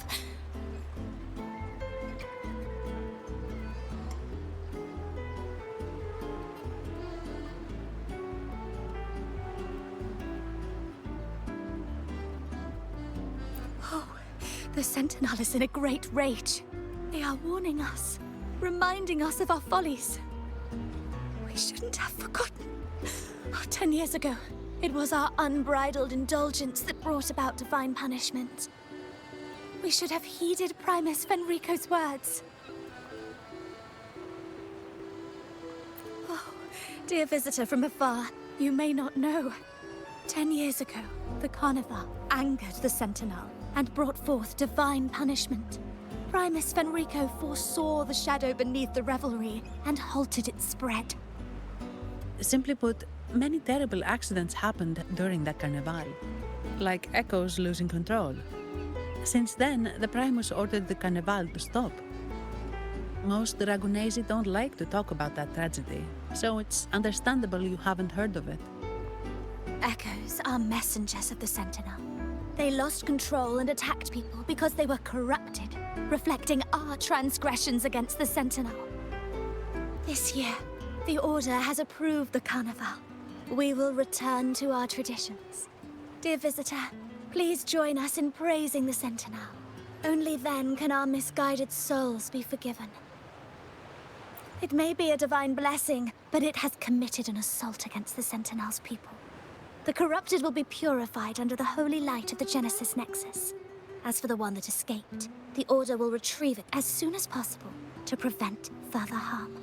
The Sentinel is in a great rage. They are warning us, reminding us of our follies. We shouldn't have forgotten. 10 years ago, it was our unbridled indulgence that brought about divine punishment. We should have heeded Primus Fenrico's words. Oh, dear visitor from afar, you may not know. 10 years ago, the Carnival angered the Sentinel and brought forth divine punishment. Primus Fenrico foresaw the shadow beneath the revelry and halted its spread. Simply put, many terrible accidents happened during that Carnival, like Echo's losing control. Since then, the Primus ordered the Carnival to stop. Most Ragunesi don't like to talk about that tragedy, so it's understandable you haven't heard of it. Echoes are messengers of the Sentinel. They lost control and attacked people because they were corrupted, reflecting our transgressions against the Sentinel. This year, the Order has approved the Carnival. We will return to our traditions. Dear visitor, please join us in praising the Sentinel. Only then can our misguided souls be forgiven. It may be a divine blessing, but it has committed an assault against the Sentinel's people. The corrupted will be purified under the holy light of the Genesis Nexus. As for the one that escaped, the Order will retrieve it as soon as possible to prevent further harm.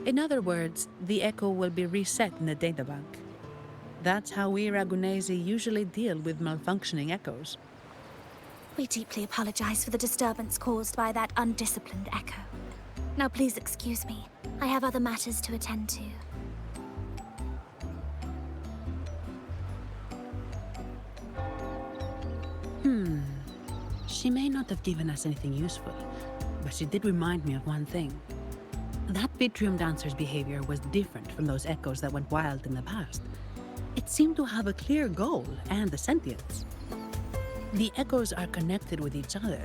In other words, the Echo will be reset in the databank. That's how we Ragunesi usually deal with malfunctioning Echoes. We deeply apologize for the disturbance caused by that undisciplined Echo. Now please excuse me. I have other matters to attend to. She may not have given us anything useful, but she did remind me of one thing. That Vitrium Dancer's behavior was different from those Echoes that went wild in the past. It seemed to have a clear goal and a sentience. The Echoes are connected with each other,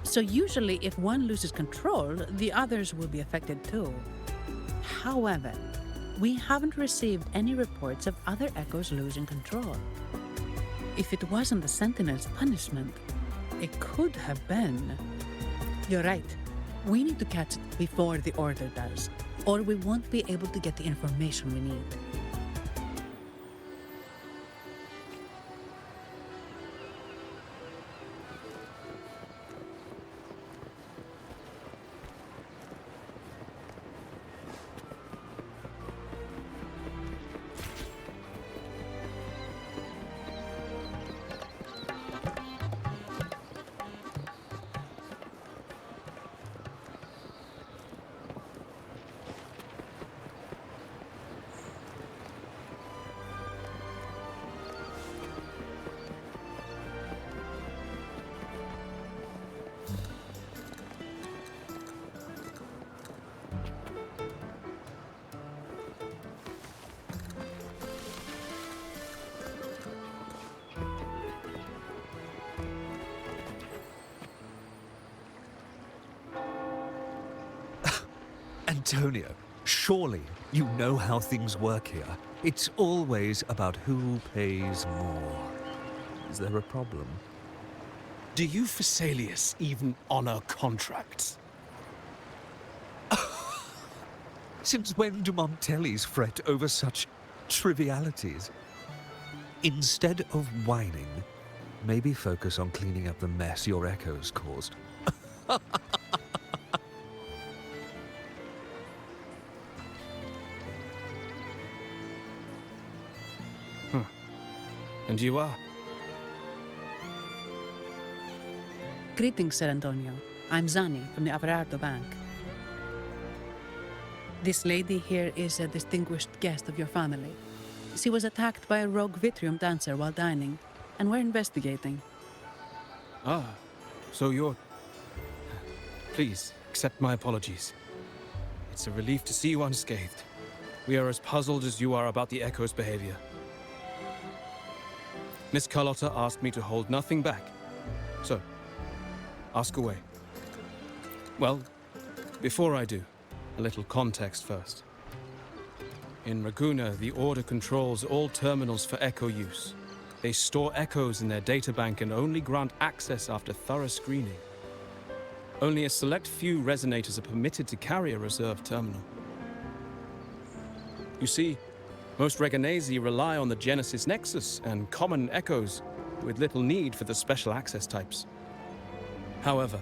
so usually if one loses control, the others will be affected too. However, We haven't received any reports of other echoes losing control. If it wasn't the Sentinel's punishment, it could have been. You're right. We need to catch it before the Order does, or we won't be able to get the information we need. Antonio, surely you know how things work here. It's always about who pays more. Is there a problem? Do you Phasaelius even honor contracts? Since when do Montellis fret over such trivialities? Instead of whining, maybe focus on cleaning up the mess your echoes caused. And you are? Greetings, Sir Antonio. I'm Zani from the Averardo Bank. This lady here is a distinguished guest of your family. She was attacked by a rogue Vitrium dancer while dining, and we're investigating. Ah, so you're... Please, accept my apologies. It's a relief to see you unscathed. We are as puzzled as you are about the Echo's behavior. Miss Carlotta asked me to hold nothing back. So, ask away. Well, before I do, a little context first. In Raguna, the Order controls all terminals for Echo use. They store echoes in their databank and only grant access after thorough screening. Only a select few resonators are permitted to carry a reserved terminal. You see, most Reganesi rely on the Genesis Nexus and common echoes, with little need for the special access types. However,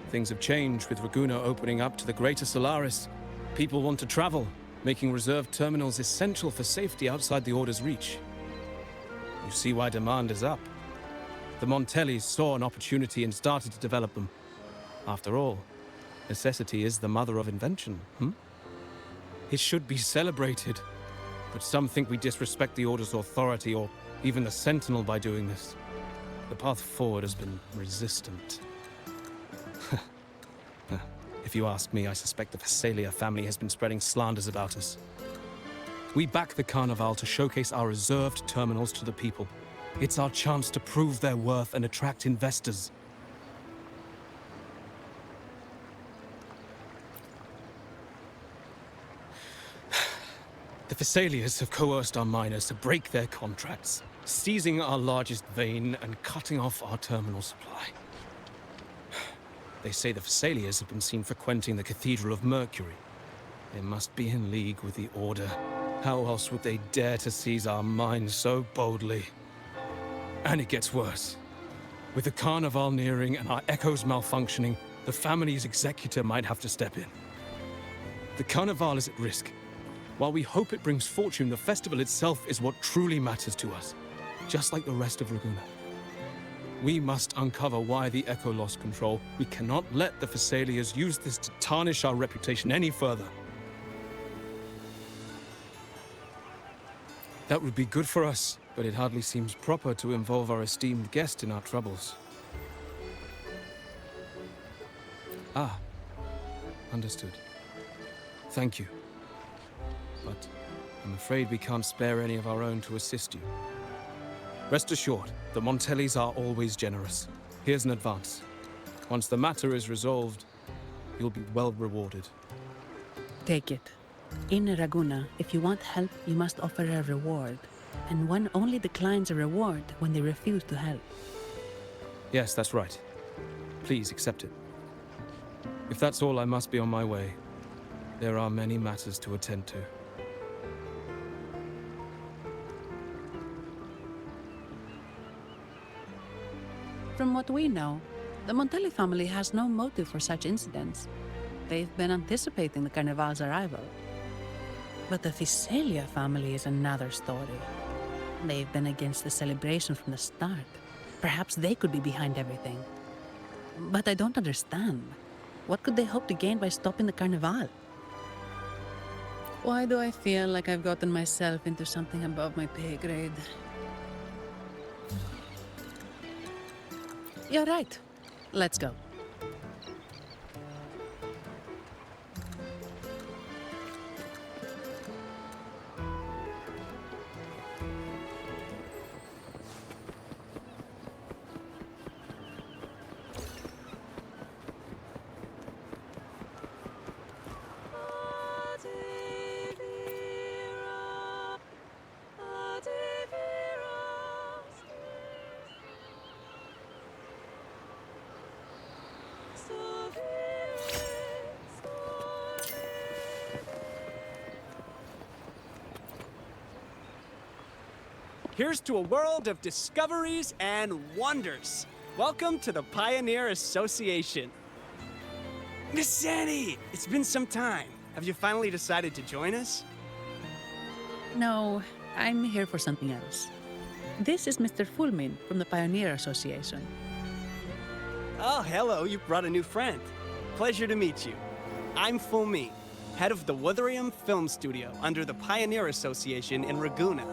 things have changed with Raguna opening up to the Greater Solaris. People want to travel, making reserved terminals essential for safety outside the Order's reach. You see why demand is up. The Montellis saw an opportunity and started to develop them. After all, necessity is the mother of invention, It should be celebrated. But some think we disrespect the Order's authority, or even the Sentinel, by doing this. The path forward has been resistant. If you ask me, I suspect the Phasaelia family has been spreading slanders about us. We back the Carnival to showcase our reserved terminals to the people. It's our chance to prove their worth and attract investors. The Phasaelias have coerced our miners to break their contracts, seizing our largest vein and cutting off our terminal supply. They say the Phasaelias have been seen frequenting the Cathedral of Mercury. They must be in league with the Order. How else would they dare to seize our mines so boldly? And it gets worse. With the Carnival nearing and our echoes malfunctioning, the family's executor might have to step in. The Carnival is at risk. While we hope it brings fortune, the festival itself is what truly matters to us, just like the rest of Raguna. We must uncover why the Echo lost control. We cannot let the Phasaelias use this to tarnish our reputation any further. That would be good for us, but it hardly seems proper to involve our esteemed guest in our troubles. Ah, understood. Thank you. But I'm afraid we can't spare any of our own to assist you. Rest assured, the Montellis are always generous. Here's an advance. Once the matter is resolved, you'll be well rewarded. Take it. In Raguna, if you want help, you must offer a reward. And one only declines a reward when they refuse to help. Yes, that's right. Please accept it. If that's all, I must be on my way. There are many matters to attend to. From what we know, the Montelli family has no motive for such incidents. They've been anticipating the Carnival's arrival. But the Visalia family is another story. They've been against the celebration from the start. Perhaps they could be behind everything. But I don't understand. What could they hope to gain by stopping the Carnival? Why do I feel like I've gotten myself into something above my pay grade? You're right. Let's go. Here's to a world of discoveries and wonders. Welcome to the Pioneer Association. Miss Annie, it's been some time. Have you finally decided to join us? No, I'm here for something else. This is Mr. Fulmin from the Pioneer Association. Oh, hello, you brought a new friend. Pleasure to meet you. I'm Fulmin, head of the Wuthering Film Studio under the Pioneer Association in Raguna.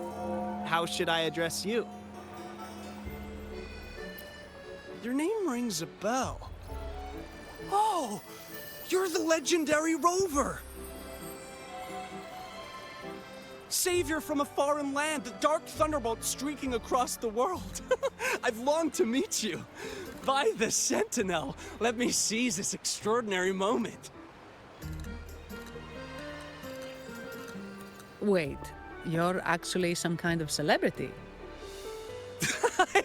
How should I address you? Your name rings a bell. Oh, you're the legendary Rover! Savior from a foreign land, the dark thunderbolt streaking across the world. I've longed to meet you. By the Sentinel, let me seize this extraordinary moment. Wait, you're actually some kind of celebrity.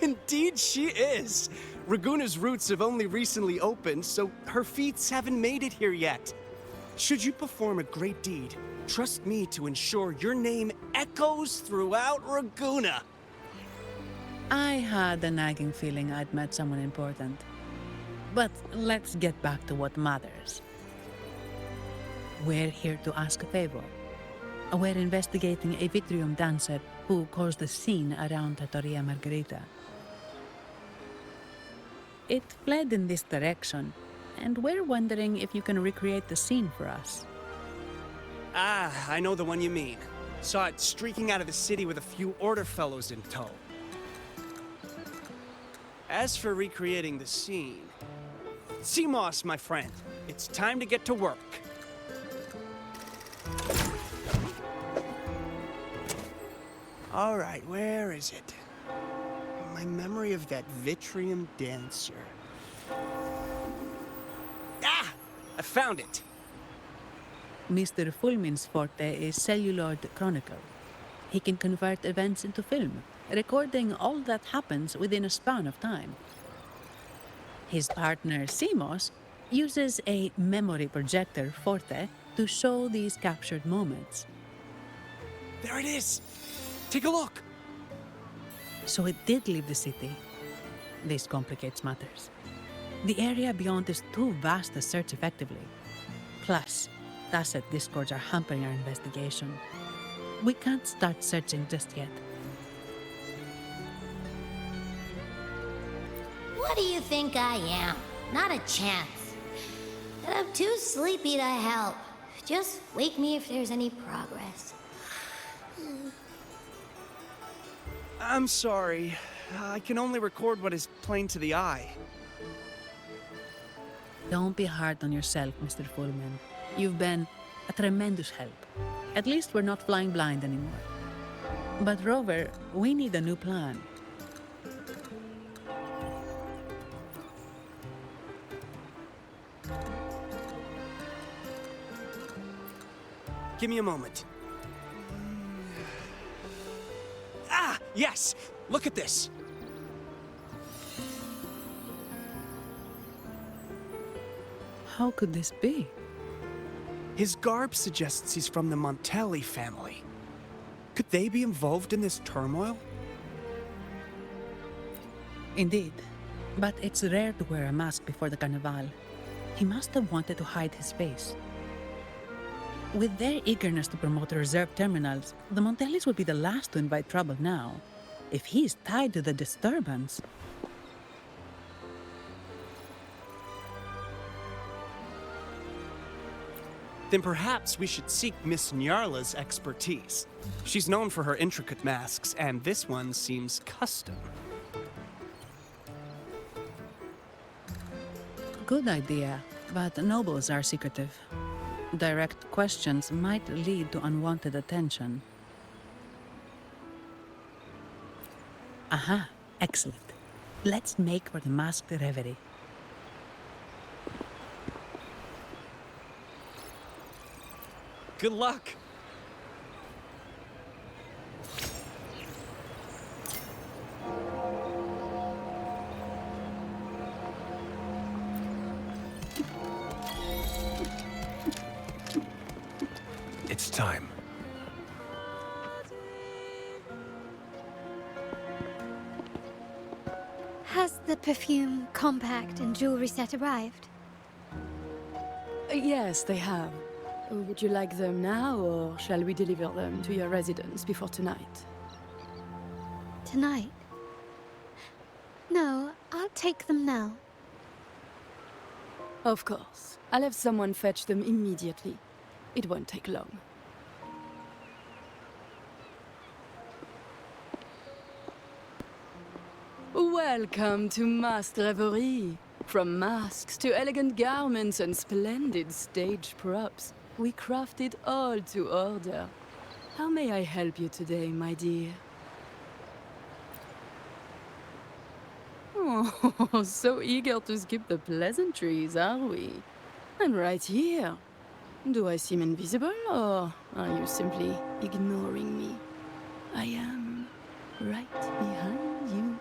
Indeed she is. Raguna's roots have only recently opened, so her feats haven't made it here yet. Should you perform a great deed, trust me to ensure your name echoes throughout Raguna. I had a nagging feeling I'd met someone important. But let's get back to what matters. We're here to ask a favor. We're investigating a Vitrium dancer who caused a scene around Trattoria Margherita. It fled in this direction, and we're wondering if you can recreate the scene for us. Ah, I know the one you mean. Saw it streaking out of the city with a few order fellows in tow. As for recreating the scene... CMOS, my friend, it's time to get to work. All right, where is it? My memory of that Vitrium dancer. Ah! I found it! Mr. Fulmin's forte is celluloid chronicle. He can convert events into film, recording all that happens within a span of time. His partner, CMOS, uses a memory projector forte to show these captured moments. There it is! Take a look! So it did leave the city. This complicates matters. The area beyond is too vast to search effectively. Plus, tacet discords are hampering our investigation. We can't start searching just yet. What do you think I am? Not a chance. And I'm too sleepy to help. Just wake me if there's any progress. I'm sorry. I can only record what is plain to the eye. Don't be hard on yourself, Mr. Fulmin. You've been a tremendous help. At least we're not flying blind anymore. But Rover, we need a new plan. give me a moment. Ah, yes! Look at this! How could this be? His garb suggests he's from the Montelli family. Could they be involved in this turmoil? Indeed. But it's rare to wear a mask before the Carnival. He must have wanted to hide his face. With their eagerness to promote reserve terminals, the Montellis would be the last to invite trouble now. If he's tied to the disturbance... Then perhaps we should seek Miss Nyarla's expertise. She's known for her intricate masks, and this one seems custom. Good idea, but nobles are secretive. Direct questions might lead to unwanted attention. Aha, excellent. Let's make for the masked reverie. Good luck! It's time. Has the perfume, compact, and jewelry set arrived? Yes, they have. Would you like them now, or shall we deliver them to your residence before tonight? Tonight? No, I'll take them now. Of course. I'll have someone fetch them immediately. It won't take long. Welcome to Masked Reverie. From masks to elegant garments and splendid stage props, we craft it all to order. How may I help you today, my dear? Oh, so eager to skip the pleasantries, are we? I'm right here. Do I seem invisible, or are you simply ignoring me? I am right behind you.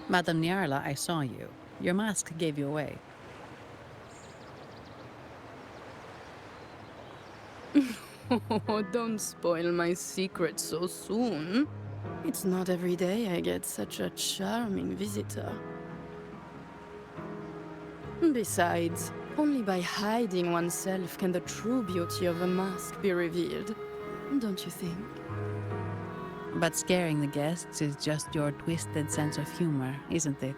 Madame Nyarla, I saw you. Your mask gave you away. Oh, don't spoil my secret so soon. It's not every day I get such a charming visitor. Besides, only by hiding oneself can the true beauty of a mask be revealed. Don't you think? But scaring the guests is just your twisted sense of humor, isn't it?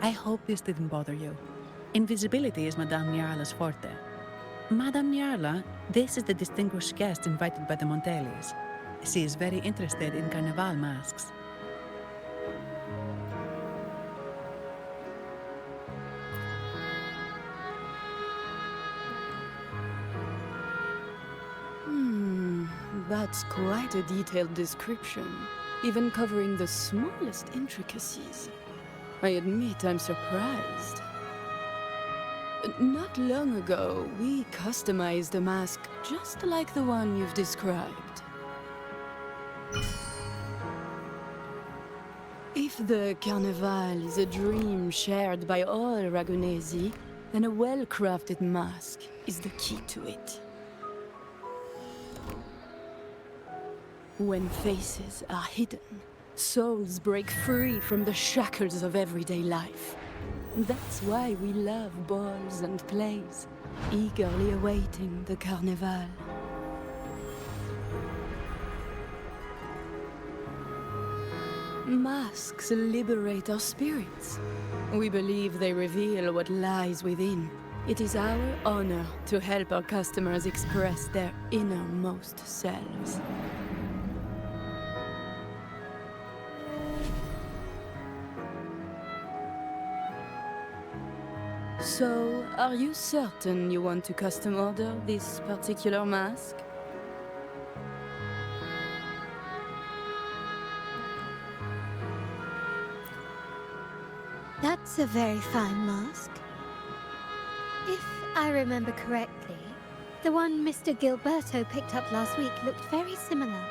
I hope this didn't bother you. Invisibility is Madame Nyarla's forte. Madame Nyarla, this is the distinguished guest invited by the Montellis. She is very interested in Carnival masks. That's quite a detailed description, even covering the smallest intricacies. I admit I'm surprised. Not long ago, we customized a mask just like the one you've described. If the Carnival is a dream shared by all Ragunesi, then a well-crafted mask is the key to it. When faces are hidden, souls break free from the shackles of everyday life. That's why we love balls and plays, eagerly awaiting the Carnival. Masks liberate our spirits. We believe they reveal what lies within. It is our honor to help our customers express their innermost selves. So, are you certain you want to custom order this particular mask? That's a very fine mask. If I remember correctly, the one Mr. Gilberto picked up last week looked very similar.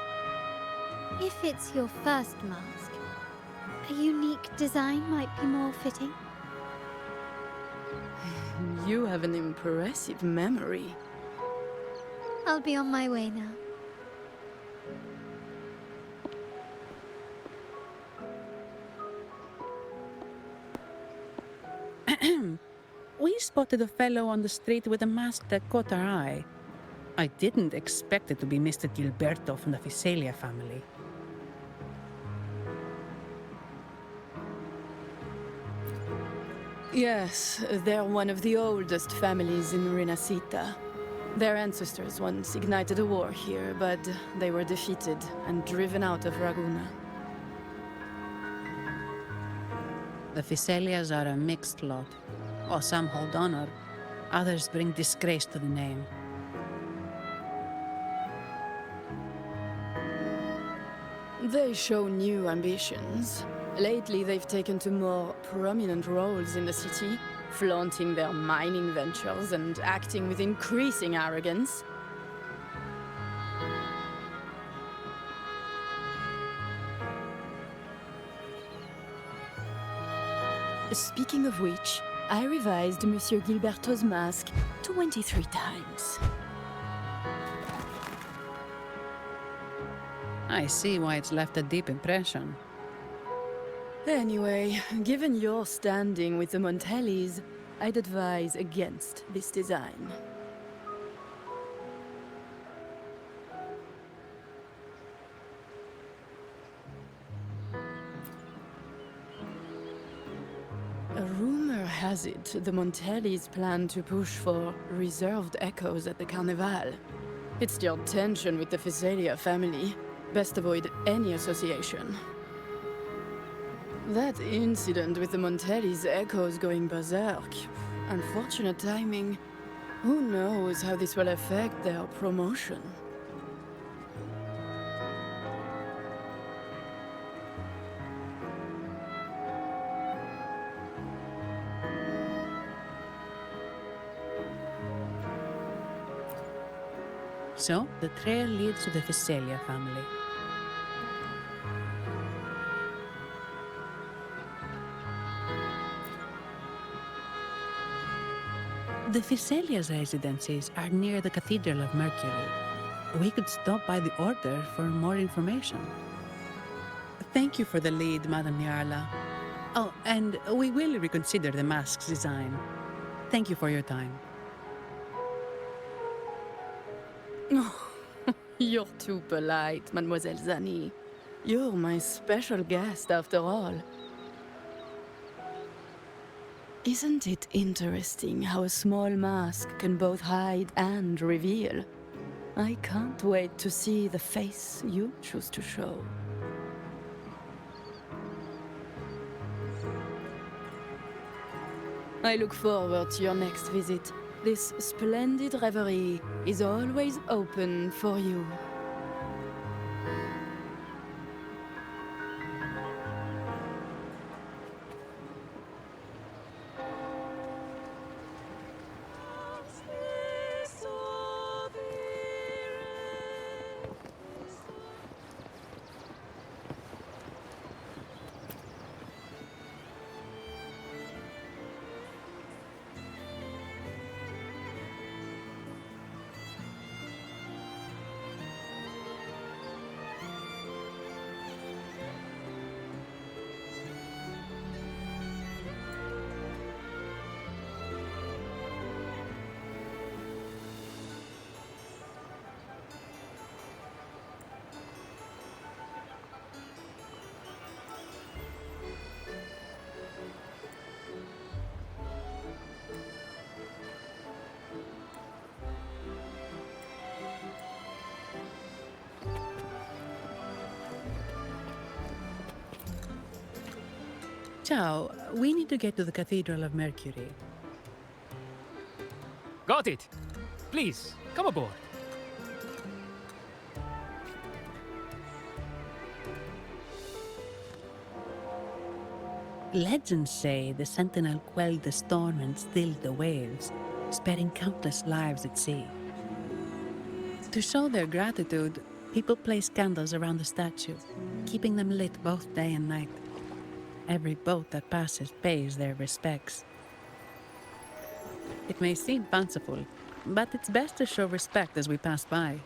If it's your first mask, a unique design might be more fitting. You have an impressive memory. I'll be on my way now. We spotted a fellow on the street with a mask that caught our eye. I didn't expect it to be Mr. Gilberto from the Visalia family. Yes, they're one of the oldest families in Renacita. Their ancestors once ignited a war here, but they were defeated and driven out of Raguna. The Visalias are a mixed lot. While some hold honor, others bring disgrace to the name. They show new ambitions. Lately, they've taken to more prominent roles in the city, flaunting their mining ventures and acting with increasing arrogance. Speaking of which, I revised Monsieur Gilberto's mask 23 times. I see why it's left a deep impression. Anyway, given your standing with the Montellis, I'd advise against this design. A rumor has it the Montellis plan to push for reserved echoes at the Carnival. It's still tension with the Visalia family. Best avoid any association. That incident with the Montellis' echoes going berserk. Unfortunate timing. Who knows how this will affect their promotion? So, the trail leads to the Visalia family. The Visalia's residences are near the Cathedral of Mercury. We could stop by the Order for more information. Thank you for the lead, Madame Nyarla. Oh, and we will reconsider the mask's design. Thank you for your time. Oh, you're too polite, Mademoiselle Zani. You're my special guest, after all. Isn't it interesting how a small mask can both hide and reveal? I can't wait to see the face you choose to show. I look forward to your next visit. This splendid reverie is always open for you. Ciao, we need to get to the Cathedral of Mercury. Got it. Please, come aboard. Legends say the Sentinel quelled the storm and stilled the waves, sparing countless lives at sea. To show their gratitude, people place candles around the statue, keeping them lit both day and night. Every boat that passes pays their respects. It may seem fanciful, but it's best to show respect as we pass by.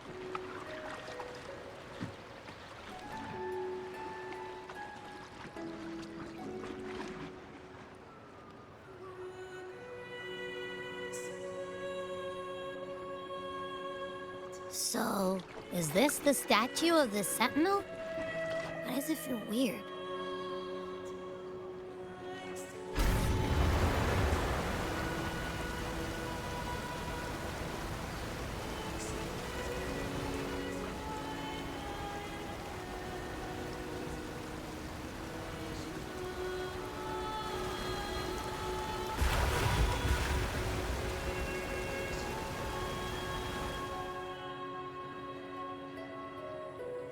So, is this the statue of the Sentinel? Why does it feel weird?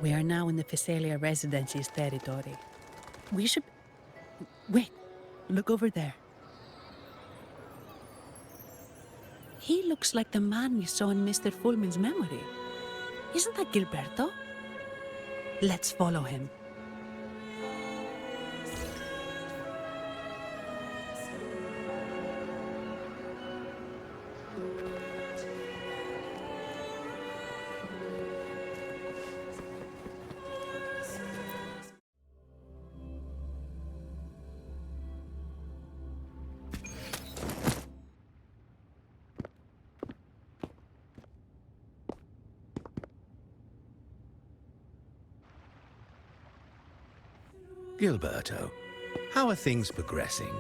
We are now in the Physalia Residency's territory. We should... Wait, look over there. He looks like the man we saw in Mr. Fullman's memory. Isn't that Gilberto? Let's follow him. Gilberto, how are things progressing?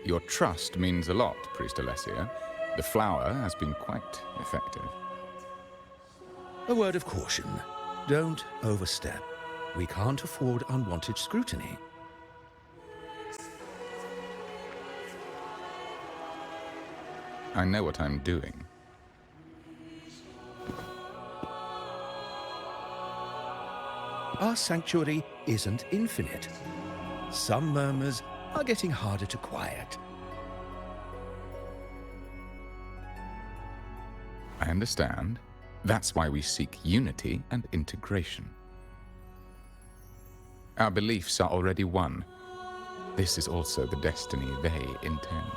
Your trust means a lot, Priest Alessio. The flower has been quite effective. A word of caution. Don't overstep. We can't afford unwanted scrutiny. I know what I'm doing. Our sanctuary isn't infinite. Some murmurs are getting harder to quiet. I understand. That's why we seek unity and integration. Our beliefs are already one. This is also the destiny they intend.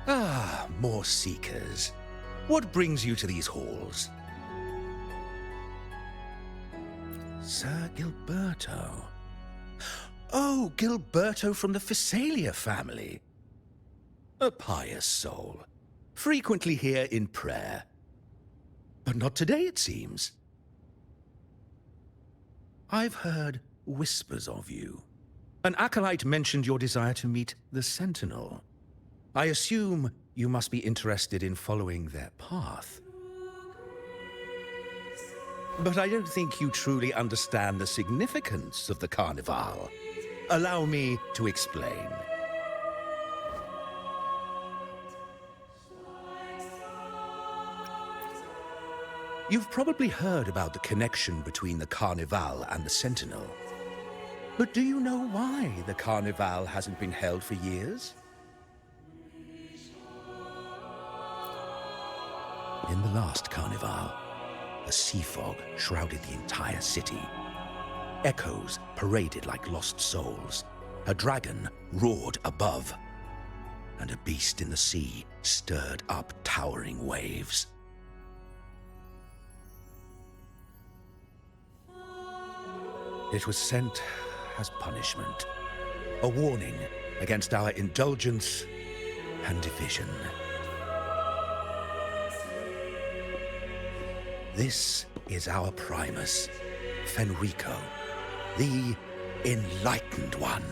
Ah, more seekers. What brings you to these halls? Sir Gilberto. Oh, Gilberto from the Phasalia family. A pious soul. Frequently here in prayer. But not today, it seems. I've heard whispers of you. An acolyte mentioned your desire to meet the Sentinel. I assume you must be interested in following their path. But I don't think you truly understand the significance of the Carnival. Allow me to explain. You've probably heard about the connection between the Carnival and the Sentinel. But do you know why the Carnival hasn't been held for years? In the last Carnival, a sea fog shrouded the entire city. Echoes paraded like lost souls. A dragon roared above, and a beast in the sea stirred up towering waves. It was sent as punishment, a warning against our indulgence and division. This is our Primus, Fenrico, the Enlightened One.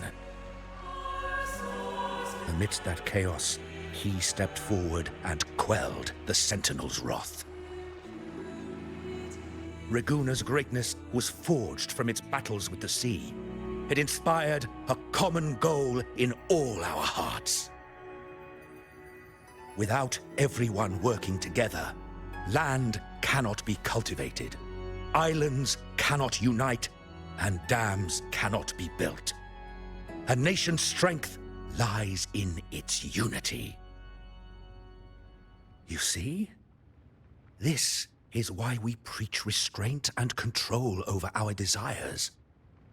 Amidst that chaos, he stepped forward and quelled the Sentinel's wrath. Raguna's greatness was forged from its battles with the sea. It inspired a common goal in all our hearts. Without everyone working together, land cannot be cultivated, islands cannot unite, and dams cannot be built. A nation's strength lies in its unity. You see? This is why we preach restraint and control over our desires.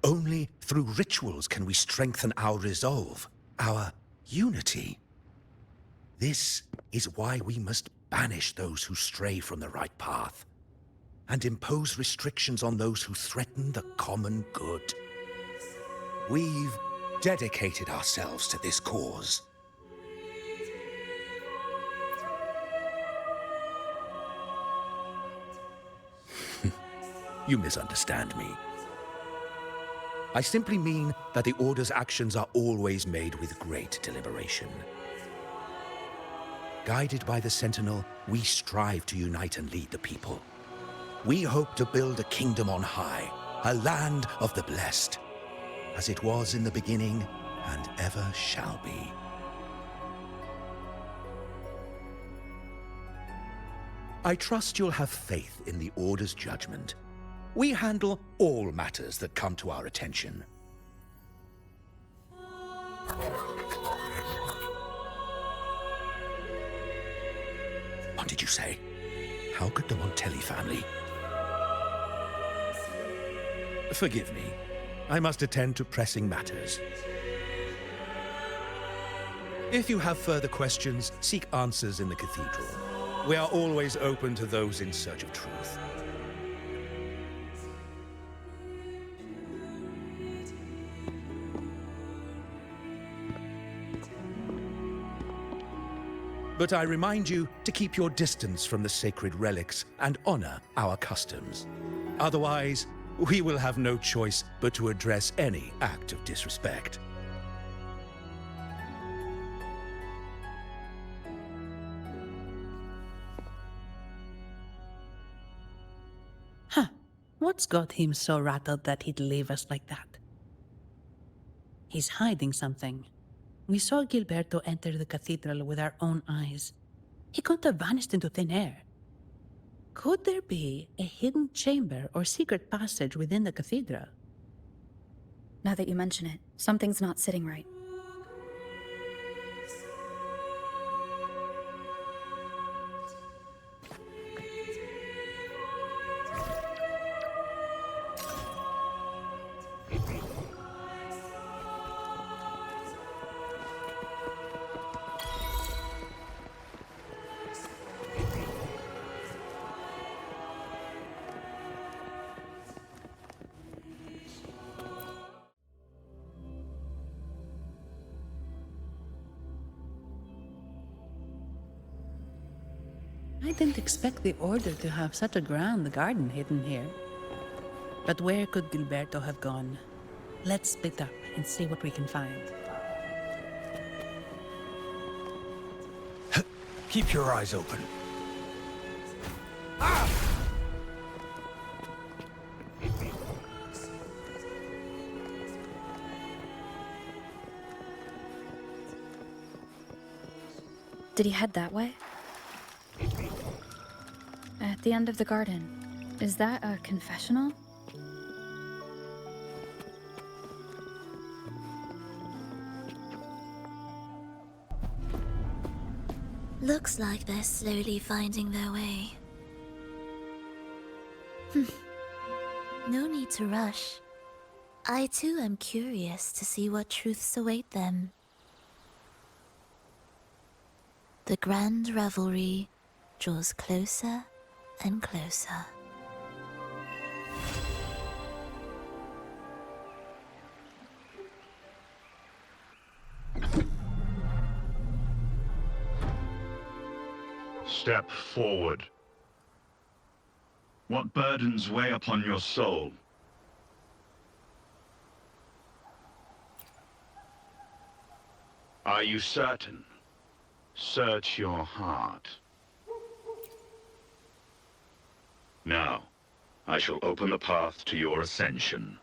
Only through rituals can we strengthen our resolve, our unity. This is why we must banish those who stray from the right path, and impose restrictions on those who threaten the common good. We've dedicated ourselves to this cause. You misunderstand me. I simply mean that the Order's actions are always made with great deliberation. Guided by the Sentinel, we strive to unite and lead the people. We hope to build a kingdom on high, a land of the blessed, as it was in the beginning and ever shall be. I trust you'll have faith in the Order's judgment. We handle all matters that come to our attention. What did you say? How could the Montelli family? Forgive me. I must attend to pressing matters. If you have further questions, seek answers in the cathedral. We are always open to those in search of truth. But I remind you to keep your distance from the sacred relics and honor our customs. Otherwise, we will have no choice but to address any act of disrespect. What's got him so rattled that he'd leave us like that? He's hiding something. We saw Gilberto enter the cathedral with our own eyes. He couldn't have vanished into thin air. Could there be a hidden chamber or secret passage within the cathedral? Now that you mention it, something's not sitting right. I didn't expect the Order to have such a grand garden hidden here. But where could Gilberto have gone? Let's split up and see what we can find. Keep your eyes open. Did he head that way? At the end of the garden. Is that a confessional? Looks like they're slowly finding their way. No need to rush. I too am curious to see what truths await them. The grand revelry draws closer and closer. Step forward. What burdens weigh upon your soul? Are you certain? Search your heart. Now, I shall open the path to your ascension.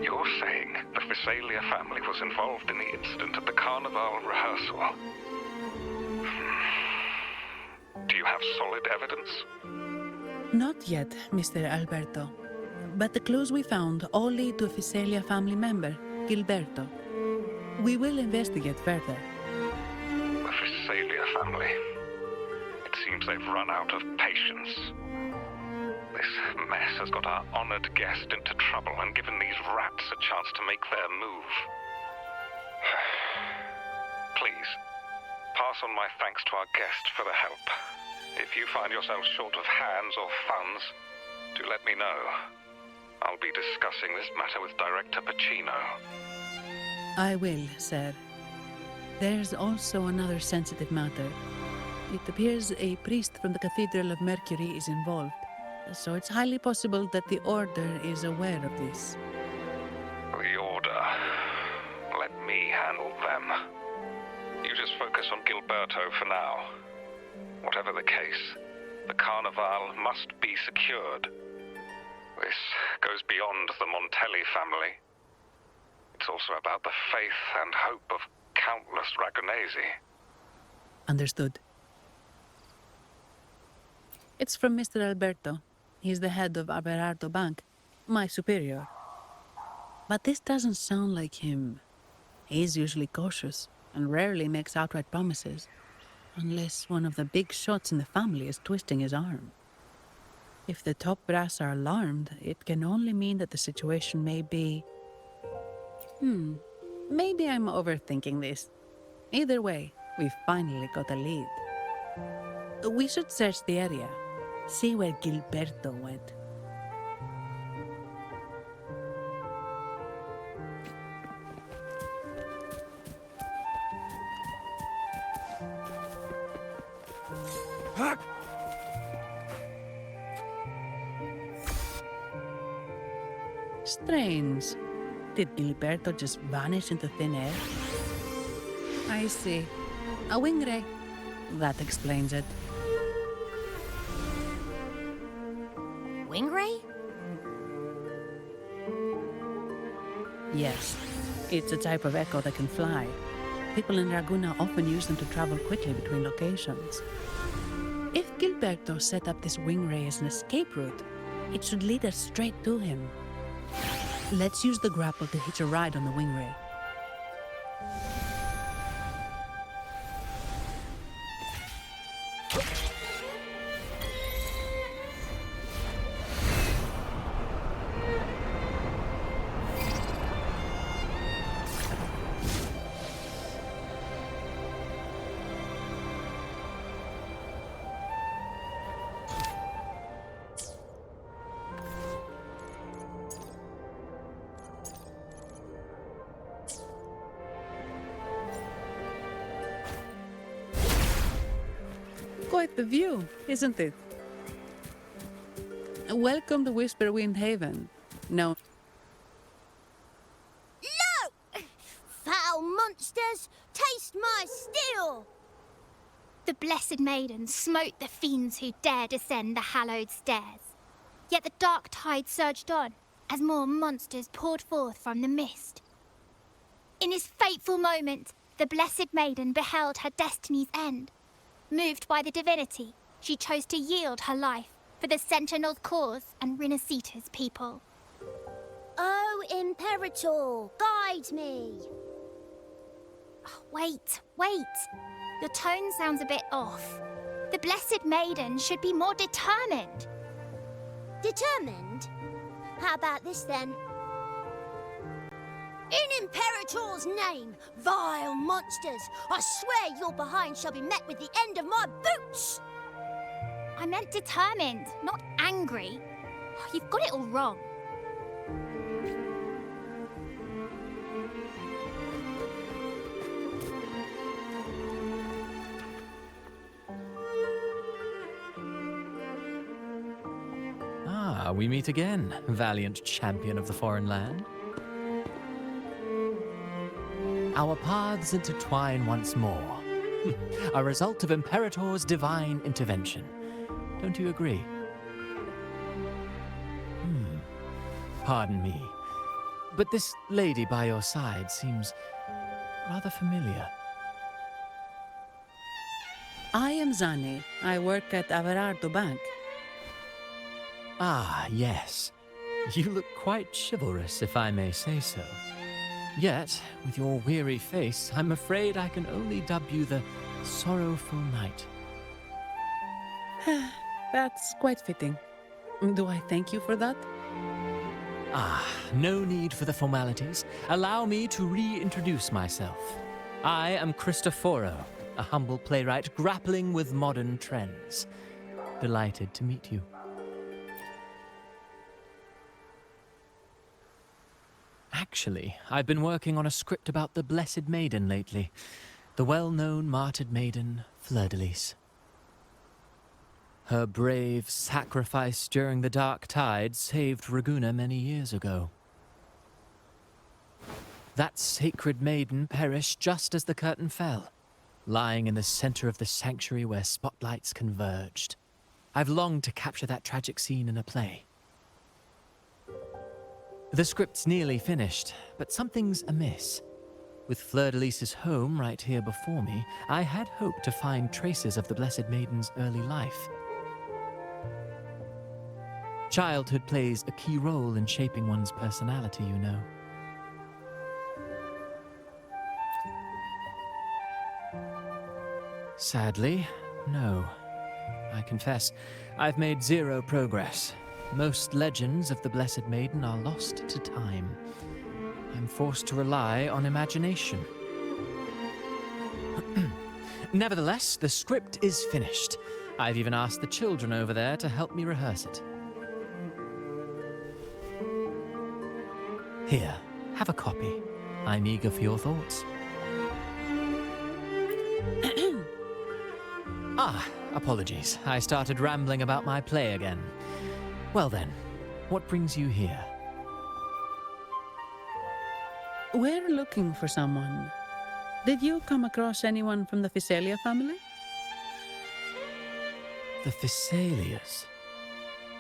You're saying the Visalia family was involved in the incident at the Carnival rehearsal? Do you have solid evidence? Not yet, Mr. Alberto. But the clues we found all lead to a Visalia family member, Gilberto. We will investigate further. The Visalia family. It seems they've run out of patience. This mess has got our honored guest into trouble and given these rats a chance to make their move. Please, pass on my thanks to our guest for the help. If you find yourself short of hands or funds, do let me know. I'll be discussing this matter with Director Pacino. I will, sir. There's also another sensitive matter. It appears a priest from the Cathedral of Mercury is involved, so it's highly possible that the Order is aware of this. The Order. Let me handle them. You just focus on Gilberto for now. Whatever the case, the Carnival must be secured. This goes beyond the Montelli family. It's also about the faith and hope of countless Ragonesi. Understood. It's from Mr. Alberto. He's the head of Averardo Bank, my superior. But this doesn't sound like him. He's usually cautious and rarely makes outright promises, unless one of the big shots in the family is twisting his arm. If the top brass are alarmed, it can only mean that the situation may be... Maybe I'm overthinking this. Either way, we've finally got a lead. We should search the area, see where Gilberto went. Strange. Did Gilberto just vanish into thin air? I see. A wing ray. That explains it. Wing ray? Yes. It's a type of echo that can fly. People in Raguna often use them to travel quickly between locations. If Gilberto set up this wing ray as an escape route, it should lead us straight to him. Let's use the grapple to hitch a ride on the wing ray. Quite the view, isn't it? Welcome to Whisperwind Haven. No. No! Foul monsters, taste my steel! The Blessed Maiden smote the fiends who dared ascend the hallowed stairs. Yet the dark tide surged on as more monsters poured forth from the mist. In this fateful moment, the Blessed Maiden beheld her destiny's end. Moved by the divinity, she chose to yield her life for the Sentinel's cause and Rinasita's people. Oh, Imperator, guide me! Oh, wait. Your tone sounds a bit off. The Blessed Maiden should be more determined. Determined? How about this then? In Imperator's name, vile monsters, I swear your behind shall be met with the end of my boots! I meant determined, not angry. You've got it all wrong. Ah, we meet again, valiant champion of the foreign land. Our paths intertwine once more. A result of Imperator's divine intervention. Don't you agree? Pardon me, but this lady by your side seems rather familiar. I am Zani. I work at Averardo Bank. Ah, yes. You look quite chivalrous, if I may say so. Yet, with your weary face, I'm afraid I can only dub you the Sorrowful Knight. That's quite fitting. Do I thank you for that? Ah, no need for the formalities. Allow me to reintroduce myself. I am Cristoforo, a humble playwright grappling with modern trends. Delighted to meet you. Actually, I've been working on a script about the Blessed Maiden lately. The well-known martyred maiden, Fleur-de-Lis. Her brave sacrifice during the Dark Tide saved Raguna many years ago. That sacred maiden perished just as the curtain fell, lying in the center of the sanctuary where spotlights converged. I've longed to capture that tragic scene in a play. The script's nearly finished, but something's amiss. With Fleur-de-Lis's home right here before me, I had hoped to find traces of the Blessed Maiden's early life. Childhood plays a key role in shaping one's personality, you know. Sadly, no. I confess, I've made zero progress. Most legends of the Blessed Maiden are lost to time. I'm forced to rely on imagination. Nevertheless, the script is finished. I've even asked the children over there to help me rehearse it. Here, have a copy. I'm eager for your thoughts. Apologies. I started rambling about my play again. Well then, what brings you here? We're looking for someone. Did you come across anyone from the Physalia family? The Physalias?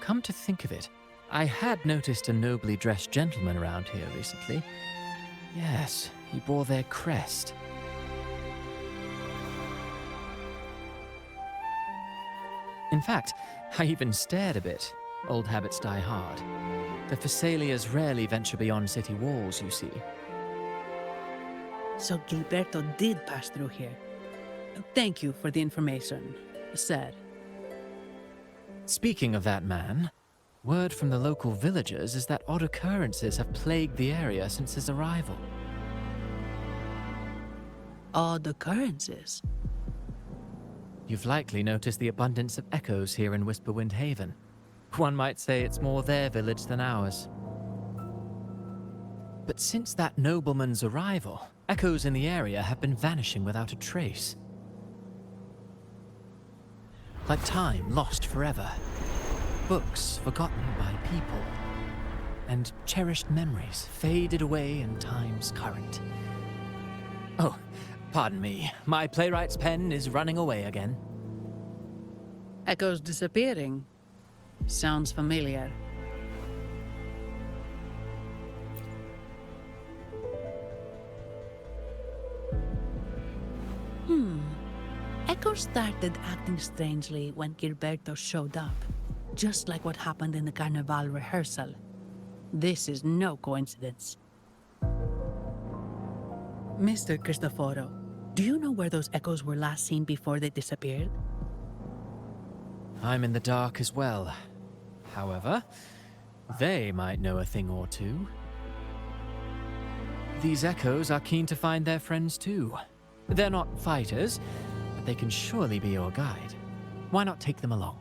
Come to think of it, I had noticed a nobly dressed gentleman around here recently. Yes, he bore their crest. In fact, I even stared a bit. Old habits die hard. The Physalias rarely venture beyond city walls, you see. So Gilberto did pass through here. Thank you for the information, sir. Speaking of that man, word from the local villagers is that odd occurrences have plagued the area since his arrival. Odd occurrences? You've likely noticed the abundance of echoes here in Whisperwind Haven. One might say it's more their village than ours. But since that nobleman's arrival, echoes in the area have been vanishing without a trace. Like time lost forever. Books forgotten by people. And cherished memories faded away in time's current. Oh, pardon me. My playwright's pen is running away again. Echoes disappearing. Sounds familiar. Echoes started acting strangely when Gilberto showed up, just like what happened in the Carnival rehearsal. This is no coincidence. Mr. Cristoforo, do you know where those echoes were last seen before they disappeared? I'm in the dark as well. However, they might know a thing or two. These echoes are keen to find their friends too. They're not fighters, but they can surely be your guide. Why not take them along?